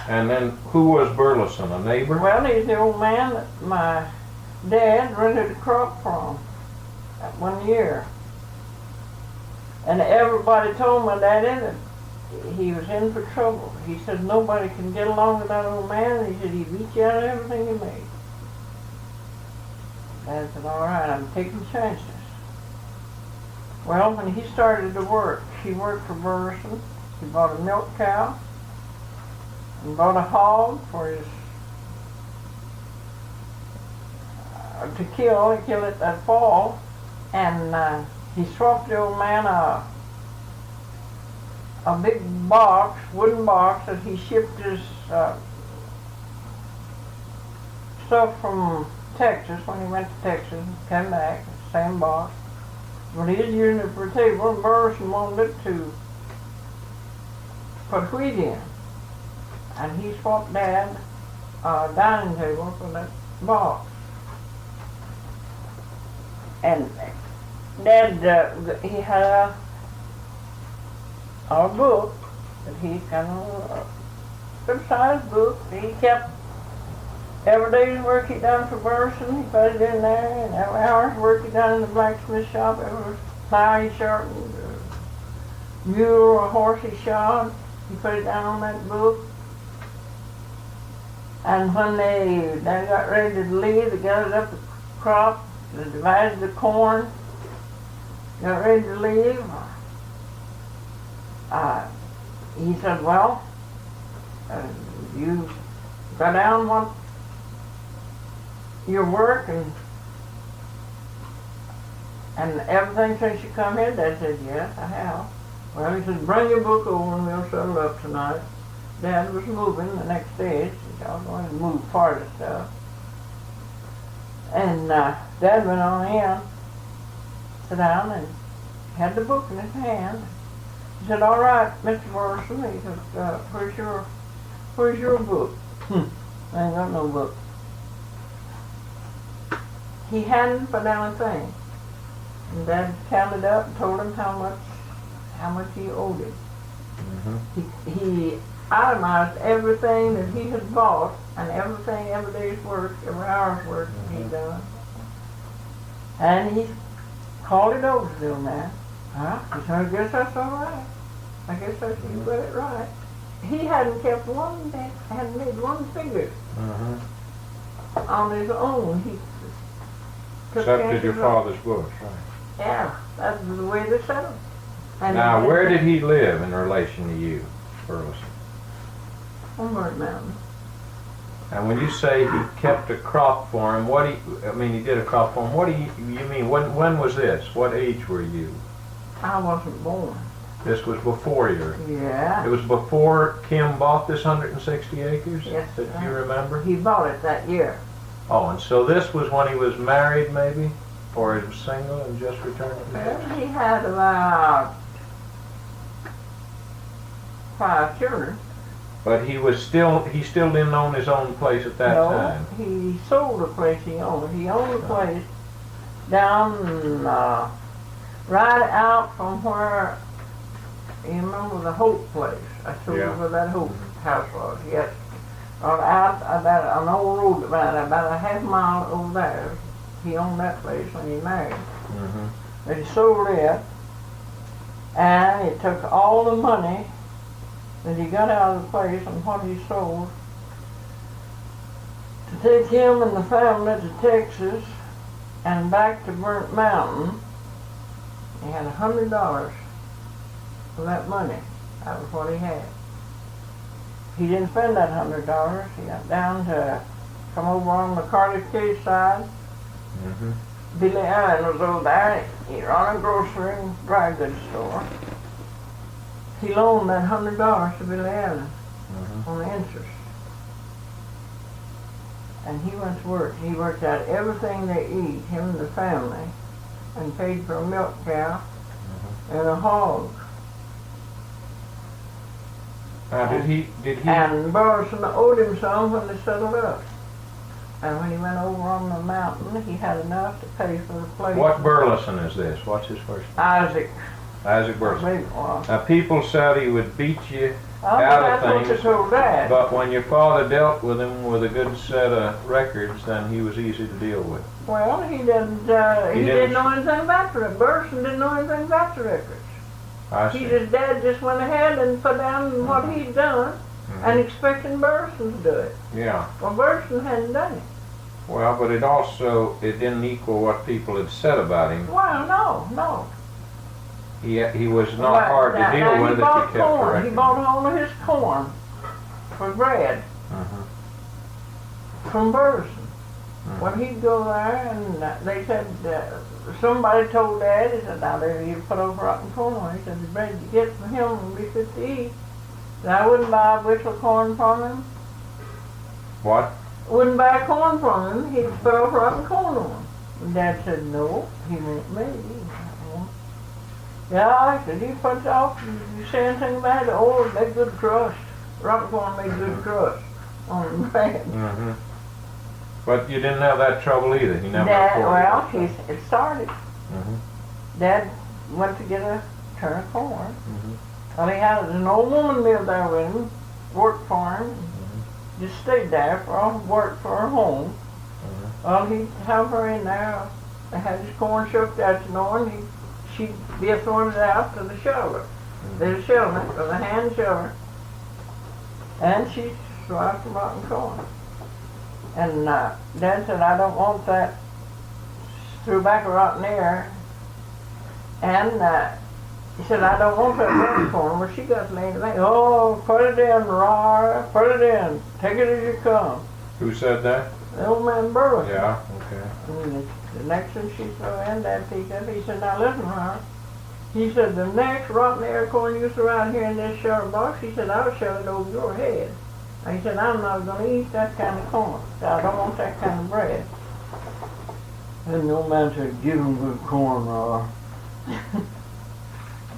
And then who was Burleson, a neighbor? Well, he's the old man that my dad rented a crop from that 1 year. And everybody told my daddy that he was in for trouble. He said nobody can get along with that old man. He said he'd beat you out of everything you made. Dad said, all right, I'm taking chances. Well, when he started to work, he worked for Burleson. He bought a milk cow and bought a hog for his to kill. He killed it that fall, and he swapped the old man a big box, wooden box, that he shipped his stuff from Texas when he went to Texas. Came back, same box. But he was using it for a table, and Burleson wanted it to put wheat in. And he swapped Dad a dining table for that box. And Dad, he had a book that he kind of good-sized book. He kept every day's work he done for Burleson. He put it in there, and every hour's work he done in the blacksmith shop. Every plow he sharpened, a mule or a horse he shod, he put it down on that book. And when they got ready to leave, they gathered up the crop, they divided the corn, got ready to leave. He said, well, you go down what your work and everything since you come here? Dad said, yes, I have. Well, he said, bring your book over and we'll settle up tonight. Dad was moving the next day. He said, I was going to move part of the stuff. And Dad went on in, sat down, and had the book in his hand. He said, all right, Mr. Burleson. He said, where's your book? I ain't got no book. He hadn't put down a thing. And Dad counted up and told him how much he owed him. He itemized everything that he had bought and everything, every day's work, every hour's work that he'd done. And he called it over to the old man. Huh? He said, I guess that's all right. I guess that's you got it right. He hadn't kept one day, hadn't made one figure on his own. He took Accepted your chances on- father's books, right. Yeah, that's the way they settled. And Now, where did he live in relation to you, Burleson? On Bird Mountain. And when you say he kept a crop for him, he did a crop for him, what do you mean, when was this? What age were you? I wasn't born. This was before it Yeah. was before Kim bought this 160 acres? Yes, That you sir. remember? He bought it that year. Oh, and so this was when he was married, maybe? Or he was single and just returned to Well, Texas? he had about 5 children. But he still didn't own his own place at that time. He sold the place he owned. He owned a place down right out from where, you remember the Hope place? I told Yeah. you where that Hope house was. Yes. Out about an old road about a half mile over there. He owned that place when he married. But he sold it, and he took all the money that he got out of the place and what he sold to take him and the family to Texas and back to Burnt Mountain. He had $100 for that money. That was what he had. He didn't spend that $100. He got down to come over on the Cardiff Cay side Mm-hmm. Billy Allen was over there. He run a grocery and dry goods store. He loaned that $100 to Billy Allen on the interest. And he went to work. He worked out everything they eat, him and the family, and paid for a milk cow and a hog. Now, did he? And Burleson owed him some when they settled up. And when he went over on the mountain, he had enough to pay for the place. What Burleson is this? What's his first name? Isaac. Isaac I Burleson. believe it was. Now, people said he would beat you Oh, out of that's what things, they told Dad. but when your father dealt with him with a good set of records, then he was easy to deal with. Well, he didn't know anything about the records. Burleson didn't know anything about the records. I see. Dad just went ahead and put down what he'd done and expecting Burleson to do it. Yeah. Well, Burleson hadn't done it. Well, but it didn't equal what people had said about him. Well, no. He was not hard to deal with if you kept corn. correcting He bought all of his corn for bread from Burleson. Well, he'd go there and they said, somebody told Dad, he said, now there you put over rotten corn. He said, the bread you get from him will be fit to eat. And I wouldn't buy a bushel of corn from him. What? Wouldn't buy corn from him. He'd put over rotten corn on him. And Dad said, no, he won't me. Yeah, I said, he puts off, you say anything about it? Oh, it made good crust. Rotten corn made good crust on the bread. But you didn't have that trouble either. He never Dad, reported well, it started. Dad went to get a turn of corn. Well, he had an old woman lived there with him, worked for him, just stayed there for work for her home. Well, he'd have her in there. They had his corn shucked out, you know, and she'd be throwing it out to the shoveler. There's a shoveler with a hand shoveler. And she'd throw out the rotten corn. And Dad said, I don't want that. Threw back a rotten air. And he said, I don't want that rotten corn. Well, she got me to think, oh, put it in, Laura, put it in. Take it as you come. Who said that? The old man Burleson. Yeah, okay. And the next one she threw in, Dad picked up. He said, now listen, Laura. He said, the next rotten air corn you throw out here in this shower box, he said, I'll shove it over your head. And he said, I'm not going to eat that kind of corn. I don't want that kind of bread. And the old man said, give him good corn, Laura.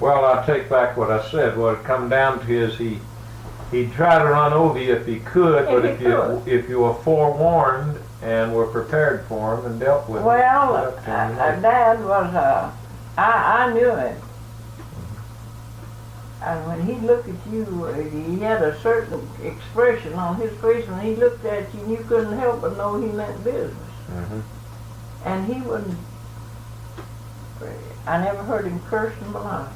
Well, I'll take back what I said. What it come down to is he'd try to run over you if he could, but if you were forewarned and were prepared for him and dealt with Well, him. Dad was, I knew him. And when he looked at you, he had a certain expression on his face when he looked at you, and you couldn't help but know he meant business. And he wouldn't, I never heard him curse in my life.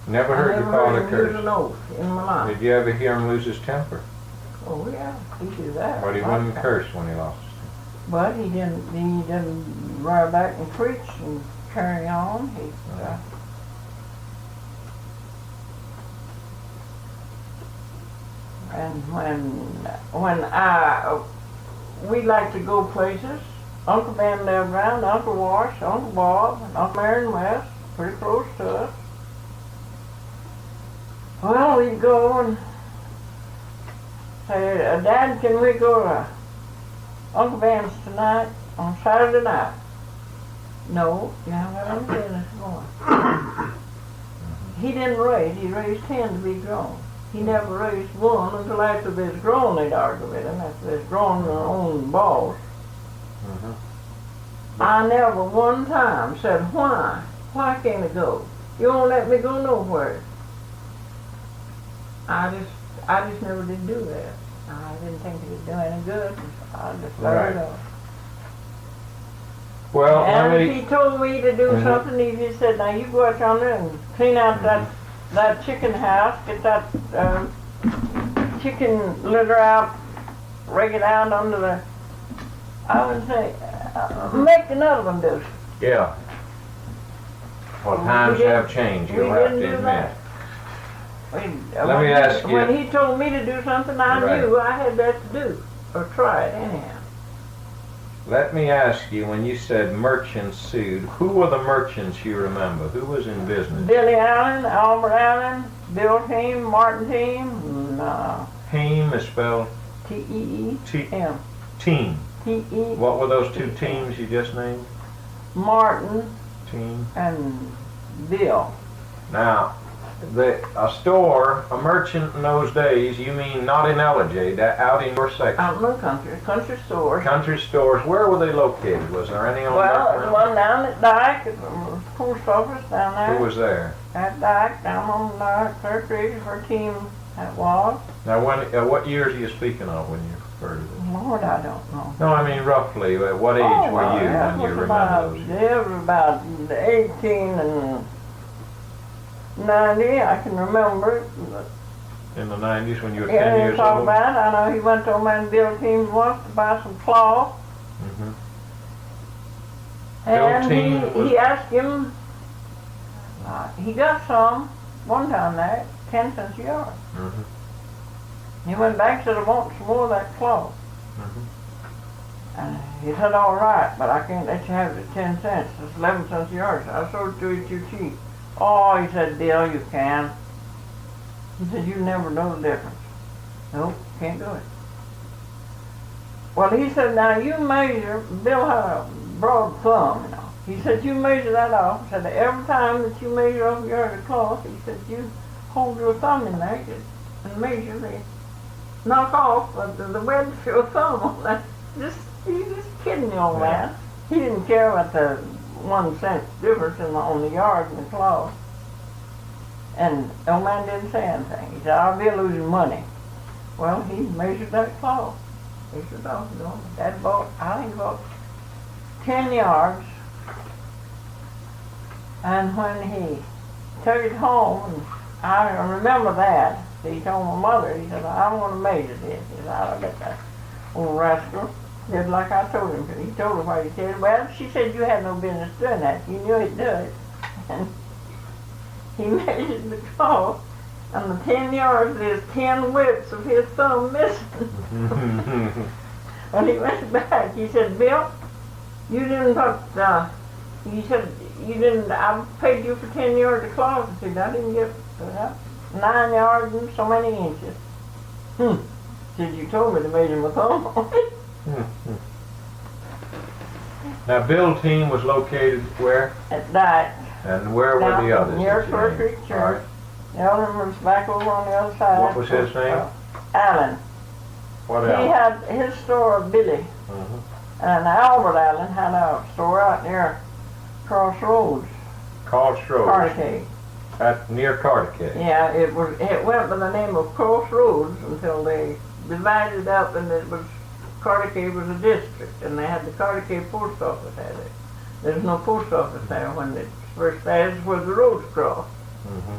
Never heard your father use an curse. oath in my life. Did you ever hear him lose his temper? Oh yeah, he did that. But he wouldn't curse when he lost his temper. But he didn't run back and preach and carry on. And when we like to go places, Uncle Ben lived around, Uncle Wash, Uncle Bob, and Uncle Aaron West, pretty close to us. Well, we'd go and say, Dad, can we go to Uncle Ben's tonight on Saturday night? No, you haven't got any business going. He didn't raise, he raised 10 to be grown. He never raised one until after they was grown they'd argue with him, after they was grown their own balls. I never one time said, why? Why can't I go? You won't let me go nowhere. I just never did do that. I didn't think it would do any good. I just let it go. Well, and if he told me to do something, he just said, now you go out yonder and clean out that chicken house, get that chicken litter out, rake it out under the, I would say, make another one do. yeah. Well, times have changed, you'll have to admit. Let me ask you. When he told me to do something, I knew I had that to do, or try it anyhow. Let me ask you, when you said merchants sued, who were the merchants you remember? Who was in business? Billy Allen, Albert Allen, Bill Team, Martin Team, and Team is spelled T-E-E-M. team. T-E, What were those two teams you just named? Martin Team. and Bill. Now, a merchant in those days, you mean not in LJ, that out in your section? Out in the country stores. Country stores, where were they located? Was there any on Well, the that? one down at Dyke, the post office down there. Who was there? At Dyke, down on Clear Creek, is where Team that was. Now, what years are you speaking of when you refer to this? Lord, I don't know. No, I mean roughly, at what age were you when you remember those years? It was about 18 and 90, I can remember it. In the 90s when you were 10 Yeah, years talk old? about it. I know he went to old man Bill Teams once to buy some cloth. Mhm. And Team was- he asked him, he got some one time there, 10 cents a yard. Mhm. He went back and said, I want some more of that cloth. Mhm. And he said, all right, but I can't let you have it at 10 cents. It's 11 cents a yard. So I sold it to you too cheap. Oh, he said, Bill, you can. He said, you never know the difference. Nope, can't do it. Well, he said, now you measure, Bill had a broad thumb, you know. He said, you measure that off. He said, every time that you measure off a yard of cloth, he said, you hold your thumb in there and measure the knock off the wedge of your thumb on that. He's just kidding you on that. He didn't care about the 1 cent difference on the yard and the cloth. And the old man didn't say anything. He said, I'll be losing money. Well, he measured that cloth. He said, oh, no, Dad bought, I think he bought 10 yards. And when he took it home, and I remember that, he told my mother, he said, I want to measure this. He said, I'll get that old rascal. Did like I told him to. He told her what he said. Well, she said you had no business doing that. You knew he'd do it. And he measured the cloth, and the 10 yards, there's 10 whips of his thumb missing. When he went back, he said, Bill, you didn't put, he said, you didn't, I paid you for 10 yards of cloth. He said, I didn't get 9 yards and so many inches. Said, you told me to measure my thumb on it. Now, Bill Team was located where? At Dyke. And where were the others? Near that you Clear named? Creek All Church. The other one was back over on the other side. What was his name? Allen. What He else? had his store, Billy. Mhm. And Albert Allen had a store out near Crossroads, Crossroads. Cartacay. Near Cartacay. Yeah, it went by the name of Crossroads until they divided up, and it was Cartacay was a district, and they had the Cartacay post office at it. There's no post office there when it first started. It's where the roads crossed. Mhm.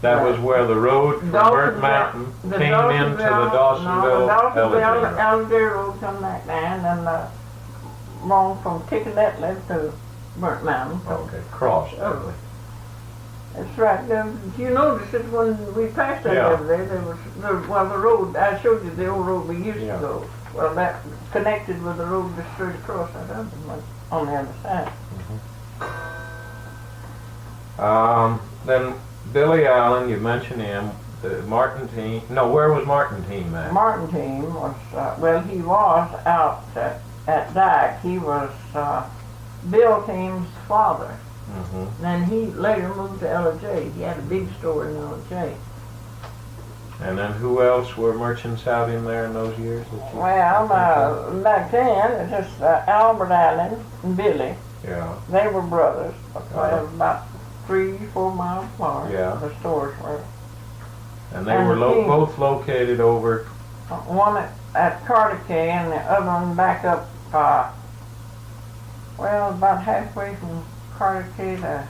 That was where the road from Burnt Mountain The came into the Dawsonville elevator. Elevator road come back down, and along from Tickenetley to Burnt Mountain. Okay, crossed. Oh. That's right. You notice that when we passed that Yeah. over there, the road, I showed you the old road we used Yeah. to go. Well, that connected with the road just straight across that other one on the other side. Then Billy Allen, you mentioned him. The Martin Team. No, where was Martin Team at? Martin Team was, well, he was out at Dyke. He was Bill Team's father. Mhm. Then he later moved to LJ. He had a big store in LJ. And then who else were merchants out in there in those years? that you- Well, back then, it was just Albert Allen and Billy. Yeah. They were brothers. Well, about 3-4 miles apart. Yeah. The stores were. And they And were the King. both located over. One at Cartacay and the other one back up, well, about halfway from Cartacay to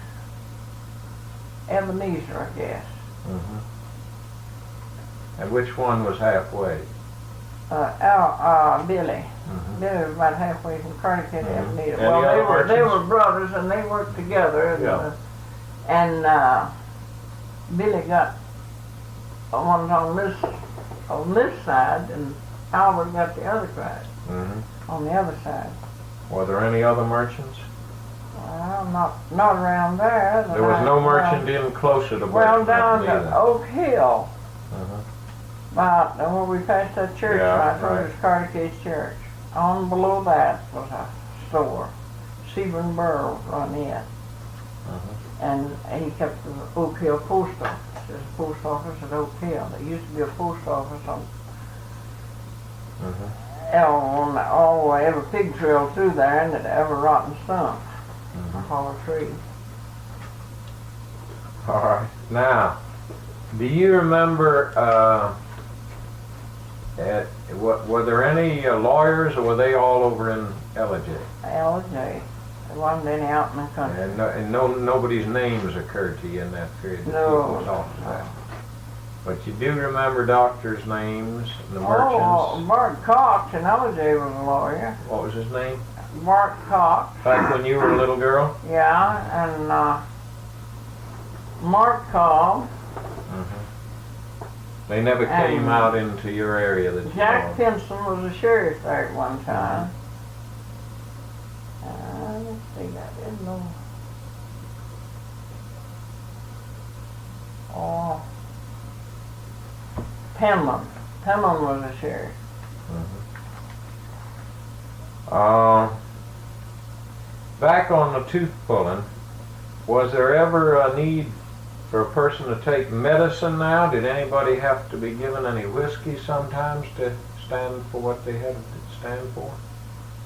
Ebenezer, I guess. Mhm. And which one was halfway? Billy. Mhm. Billy was about halfway from Cartacay to Mhm. Ebenezer. Any Well, other they were merchants? brothers and they worked together. And, Yeah. and Billy got one on this side, and Albert got the other side, Mhm. on the other side. Were there any other merchants? Well, not around there. There was no merchant in closer to Well, Birch down Mountain to either. Oak Hill, Uh-huh. about where we passed that church, Yeah, right there right. was Carter Case Church. On below that was a store. Stephen Burrow run it. Uh-huh. And he kept the Oak Hill post office. There's a post office at Oak Hill. There used to be a post office on all the way, every pig trail through there, and it ever rotten stump, a hollow tree. All right. Now, do you remember, were there any lawyers, or were they all over in Ellijay? LJ. There wasn't any out in the country. And nobody's names occurred to you in that period that No. people talked about. But you do remember doctors' names, the Oh, merchants. Bart Cox in LJ was a lawyer. What was his name? Bart Cox, Back when you were a little girl? yeah, and Mark Cobb, They never came And out into your area that you Jack know of. Pinson was a sheriff there at one time. Let's see, I didn't know. Oh, Penman. Penman was a sheriff. Back on the tooth pulling, was there ever a need for a person to take medicine now? Did anybody have to be given any whiskey sometimes to stand for what they had to stand for?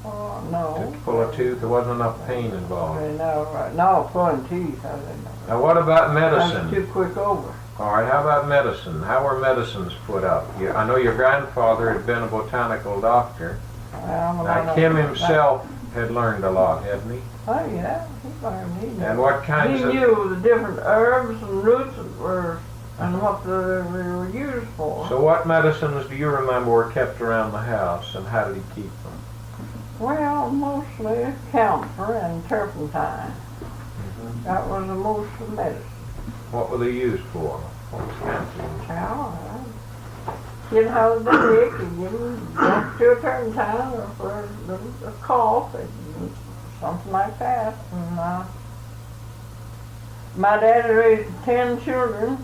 Oh, no. To pull a tooth, there wasn't enough pain involved. No, pulling teeth, I didn't know. Now what about That's medicine? too quick over. All right, how about medicine? How were medicines put up? I know your grandfather had been a botanical doctor. Well, Now Kim himself had learned a lot, hadn't he? Oh, yeah, he learned. He knew. And what kinds He of... knew the different herbs and roots that were, and what they were used for. So what medicines do you remember were kept around the house, and how did he keep them? Well, mostly camphor and turpentine. That was the most of the medicine. What were they used for? What was camphor used for? Well, get out of the sick and give them to a turpentine or for a cough and something like that. And, my dad raised 10 children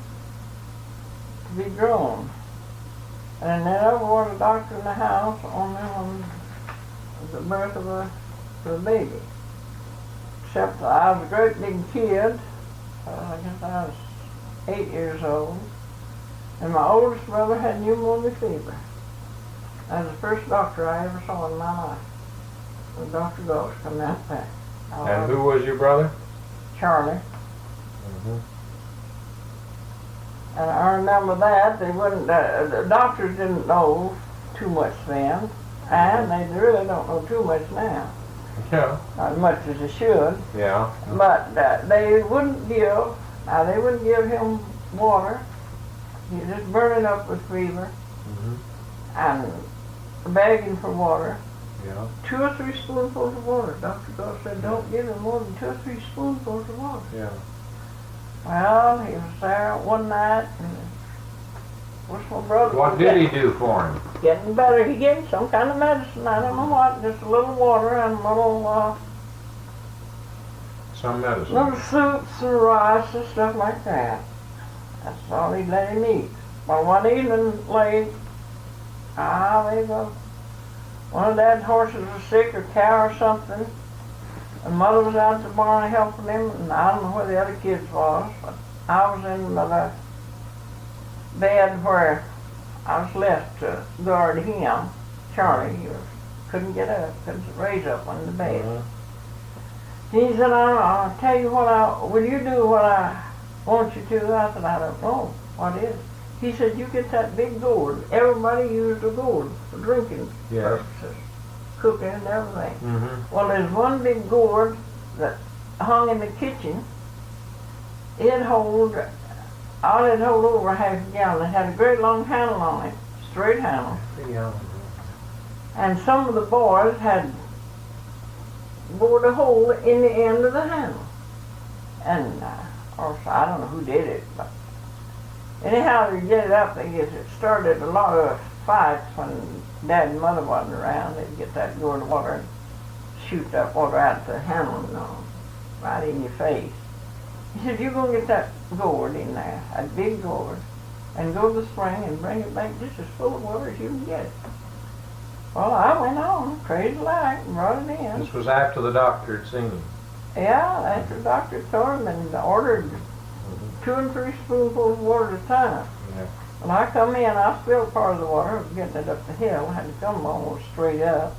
to be grown. And there never was a doctor in the house, only on the birth of the baby. Except that I was a great big kid. I guess I was 8 years old. And my oldest brother had pneumonia fever. That was the first doctor I ever saw in my life. Was Dr. Ghost come out there. And who was your brother? Charlie. And I remember that they wouldn't. The doctors didn't know too much then, and they really don't know too much now. Yeah. Not as much as they should. Yeah. But they wouldn't give. Now they wouldn't give him water. He was just burning up with fever and begging for water. Yeah. 2 or 3 spoonfuls of water. Dr. Ghost said, don't give him more than 2 or 3 spoonfuls of water. Yeah. Well, he was there one night, and what's my brother? What did he do for him? Getting better. He gave him some kind of medicine. I don't know what. Just a little water and a little Some medicine. little soups and rice and stuff like that. That's all he'd let him eat. Well, one evening late, there you go. One of Dad's horses was sick, or cow or something. And Mother was out at the barn helping him, and I don't know where the other kids was, but I was in the bed where I was left to guard him. Charlie, he couldn't get up, couldn't raise up on the bed. He said, I'll tell you will you do what I want you to? I said, I don't know. What is? He said, you get that big gourd. Everybody used a gourd for drinking purposes, cooking and everything. Well, there's one big gourd that hung in the kitchen. It'd hold over half a gallon. It had a great long handle on it, straight handle. Yeah. And some of the boys had bored a hole in the end of the handle. And, also, I don't know who did it, but anyhow, to get it up, I guess it started a lot of fights when Dad and Mother wasn't around. They'd get that gourd of water and shoot that water out the handle, right in your face. He said, you're going to get that gourd in there, a big gourd, and go to the spring and bring it back just as full of water as you can get it. Well, I went on, crazy like, and brought it in. This was after the doctor had seen him. Yeah, after the doctor told him and ordered 2 and 3 spoonfuls of water at a time. Yeah. When I come in, I spilled part of the water, getting it up the hill, had to come almost straight up.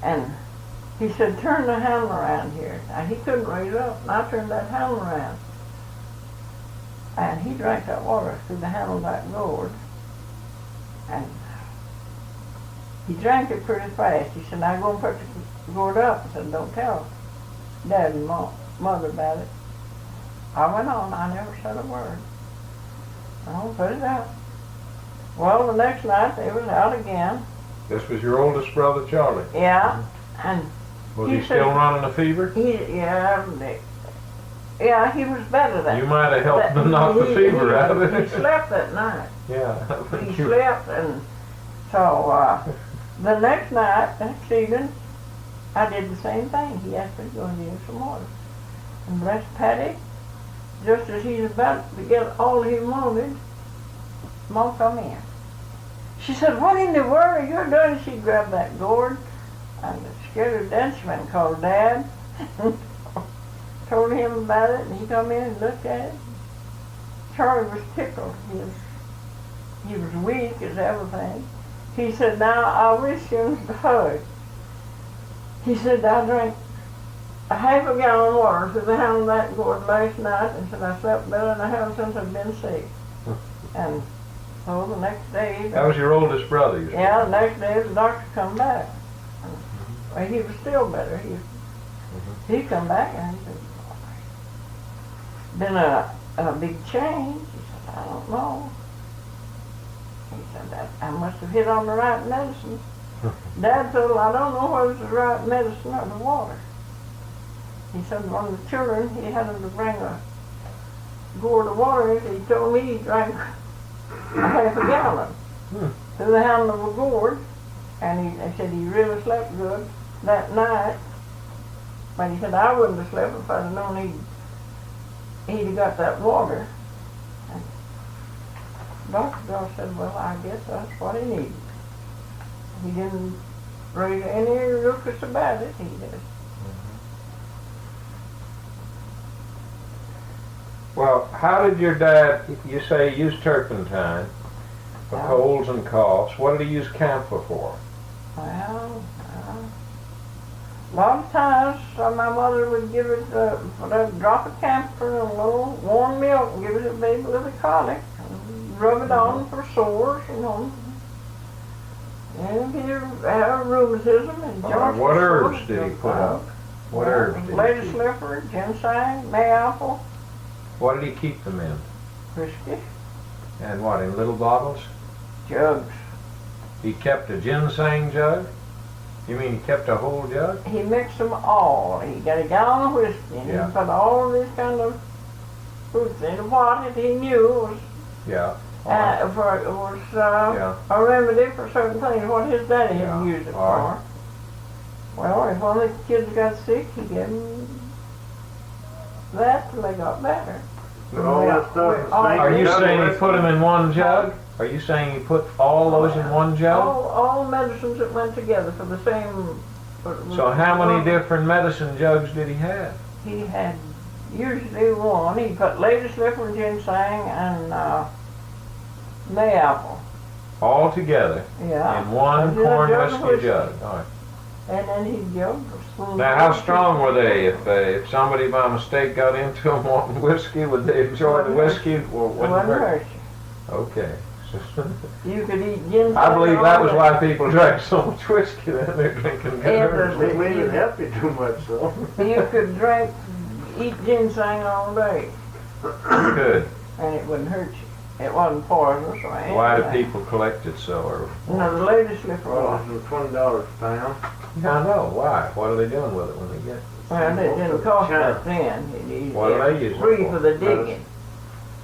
And he said, turn the handle around here. And he couldn't raise it up, and I turned that handle around. And he drank that water through the handle of that gourd. And he drank it pretty fast. He said, now go and put the gourd up. I said, don't tell Dad and Mother about it. I went on, I never said a word. I put it out. Well, the next night they was out again. This was your oldest brother, Charlie. Yeah, and Was He he still said- running a fever? yeah, he was better than You might have helped him knock the fever out of He it. slept that night. Yeah. He slept, and so the next evening, I did the same thing. He asked me to go and get him some water. And bless Patty, just as he's about to get all he wanted, Mom come in. She said, what in the world are you doing? She grabbed that gourd and scared her dad. She went and called Dad. Told him about it, and he come in and looked at it. Charlie was tickled. He was weak as everything. He said, now I wish you a hug. He said, I drank a half a gallon of water through the handle of that gourd last night, and said I slept better than I have since I've been sick. And so the next day, That was your oldest brother, you said? yeah, the next day the doctor come back. Well, he was still better. He come back and he said, been a big change. He said, I don't know. He said, that I must have hit on the right medicine. Dad told him, I don't know whether it's the right medicine or the water. He said one of the children, he had him to bring a gourd of water. He told me he drank a half a gallon through the handle of a gourd. And he said he really slept good that night. But he said, I wouldn't have slept if I'd have known he'd have got that water. And Dr. Doss said, well, I guess that's what he needed. He didn't raise any ruckus about it. He did. Well, how did your dad, you say, use turpentine for Yeah. colds and coughs? What did he use camphor for? Well, a lot of times my mother would give it put a drop of camphor and a little warm milk and give it to the baby with a colic. And rub it on for sores, And if you have rheumatism and joint What herbs sores, did he you'll put find. up? What herbs did he Lady keep? slipper, ginseng, mayapple, What did he keep them in? whiskey, And what, in little bottles? jugs. He kept a ginseng jug? You mean he kept a whole jug? He mixed them all. He got a gallon of whiskey and Yeah. he put all of these kind of fruits in. What he knew was Yeah. yeah. a remedy for certain things, what his daddy had Yeah. used it All right. for. Well, if one of the kids got sick, he gave them that till they got better. But all that stuff is Are you snake saying he nuts. put them in one jug? Are you saying he put all those in one jug? All medicines that went together for the same. So how many different medicine jugs did he have? He had usually one. He put lady slipper and ginseng and mayapple. All together Yeah. in one And then a corn jug of whiskey jug. All right. And then he'd give a spoon. Now, how strong were they? If somebody by mistake got into them wanting whiskey, would they enjoy the whiskey or wouldn't Wouldn't hurt? hurt Okay. you. You could eat ginseng. I believe that all was day. why people drank so much whiskey. Then they're drinking good Yeah, herbs. We didn't help you too much, though. You could eat ginseng all day, Good. and it wouldn't hurt you. It wasn't poisonous or anything. Why do people collect it so? Or No, the lady slipper Well, was. it was $20 a pound. yeah, I know. Why? What are they doing with it when they get it? Well, it didn't cost that then. What do they use it Free for? for the digging.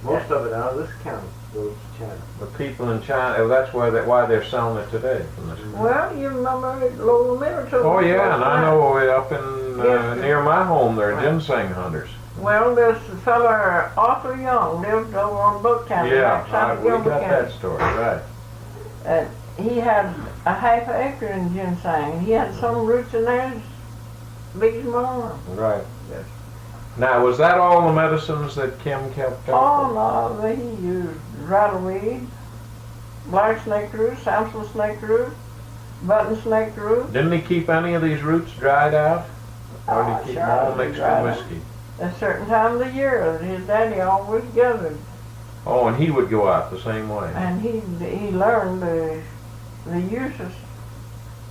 Most of it out of this county. goes to China. The people in China, oh, that's why they're selling it today from this. Well, you remember it, Lower Middleton. Oh yeah, and I know up in Yes. near my home they're ginseng hunters. Well, there's a fella, Arthur Young, lived over on Booktown. Yeah, we got that story, right. And he had a half acre in ginseng, and he had some roots in there as big as my arm. Right. Yes. Now, was that all the medicines that Kim kept Oh, up? no, he used rattleweed, black snake root, Samson snake root, button snake root. Didn't he keep any of these roots dried out? Or did Oh, he keep sure, them all they mixed dried in out. whiskey? At a certain time of the year, that his daddy always gathered, Oh, and he would go out the same way. and he learned the uses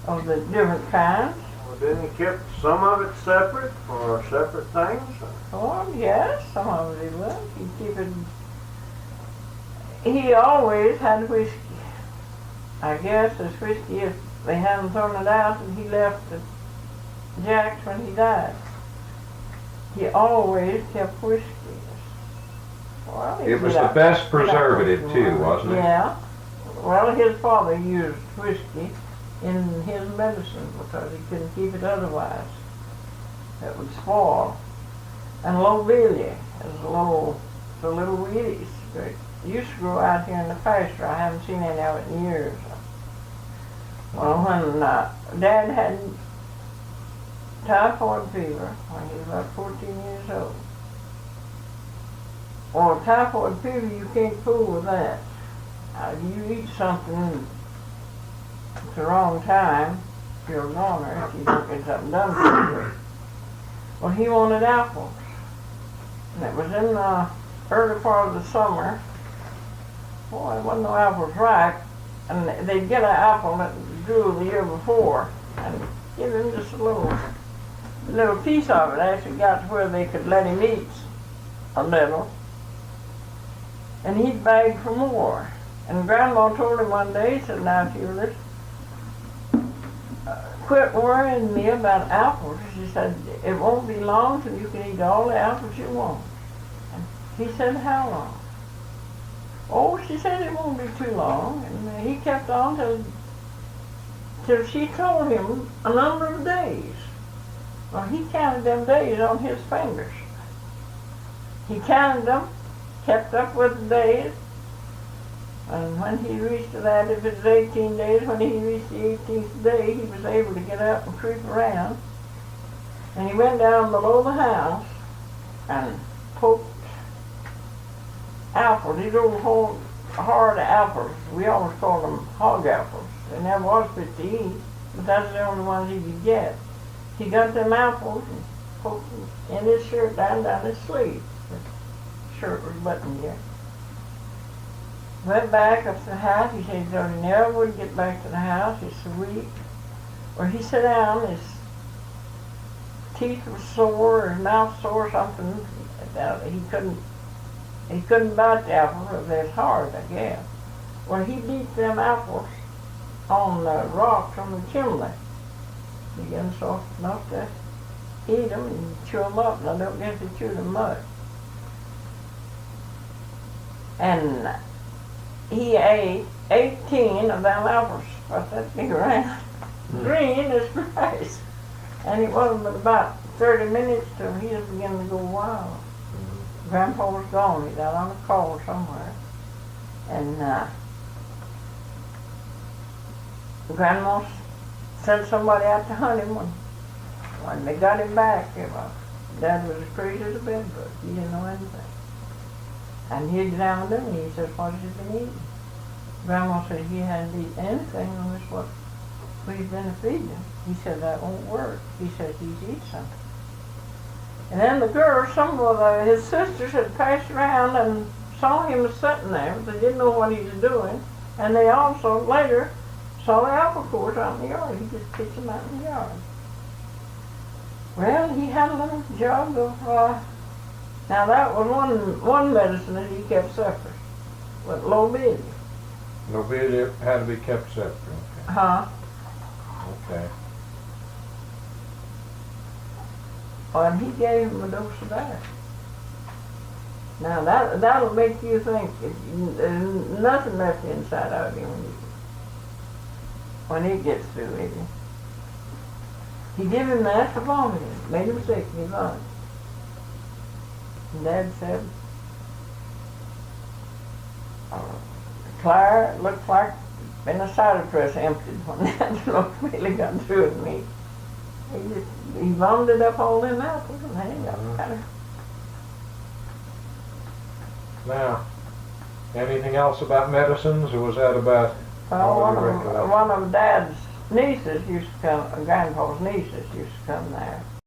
of the different kinds. Well, didn't he keep some of it separate for separate things? Oh, yes, some of it he would. He'd keep it. He always had whiskey. I guess his whiskey, if they hadn't thrown it out and he left at Jack's when he died, he always kept whiskey. Well, It was the best preservative too, wasn't it? Yeah. Well, his father used whiskey in his medicine because he couldn't keep it otherwise. It would spoil. And lobelia is the little weedies that used to grow out here in the pasture. I haven't seen any of it in years. Well, when Dad had typhoid fever when he was about 14 years old. Well, typhoid fever, you can't fool with that. You eat something at the wrong time, you're a goner if you don't get something done for you. Well, he wanted apples. And it was in the early part of the summer. Boy, there wasn't no apples ripe. And they'd get an apple that grew the year before and give him just a little piece of it. Actually got to where they could let him eat a little. And he'd beg for more. And Grandma told him one day, he said, now, Julius, quit worrying me about apples. She said, it won't be long till you can eat all the apples you want. And he said, how long? Oh, she said it won't be too long. And he kept on till she told him a number of days. Well, he counted them days on his fingers. He counted them, kept up with the days, and when he reached that, if it was 18 days, when he reached the 18th day, he was able to get up and creep around. And he went down below the house and poked apples, these old hard apples. We always called them hog apples. They never was fit to eat, but that's the only ones he could get. He got them apples and poked them in his shirt down his sleeve. His shirt was buttoned here. Went back up to the house. He said he thought he never would get back to the house. He's so weak. Well, he sat down. His teeth were sore, his mouth sore, something. He couldn't bite the apple because they're hard, I guess. Well, he beat them apples on the rocks on the chimney. Began soft enough to eat them and chew them up, and I don't guess he chewed them much. And he ate 18 of them apples. What's that big around? Green as rice. And it wasn't but about 30 minutes till he was beginning to go wild. Grandpa was gone. He's out on a call somewhere. And Grandma sent somebody out to hunt him. When they got him back, Dad was as crazy as a bedbug. He didn't know anything. And he examined him and he said, what has he been eating? Grandma said he hadn't eaten anything unless what we've been feeding him. He said, that won't work. He said, he's eaten something. And then the girls, some of his sisters had passed around and saw him sitting there, but they didn't know what he was doing. And they also later saw the apple cores out in the yard. He just picked them out in the yard. Well, he had a little jug of, now that was one medicine that he kept separate, with lobelia. Lobelia had to be kept separate. Okay. Huh? Okay. And he gave him a dose of that. Now that'll make you think. There's nothing left inside of him when he gets through with you. He gave him that for vomiting. Made him sick and he vomited. And Dad said, Claire, it looks like been a cider press emptied when that little Billy got through with me. He vomited up all them apples and then he got better. Now, anything else about medicines, or was that about all Well, of your recollections? one of Dad's nieces used to come, Grandpa's nieces used to come there.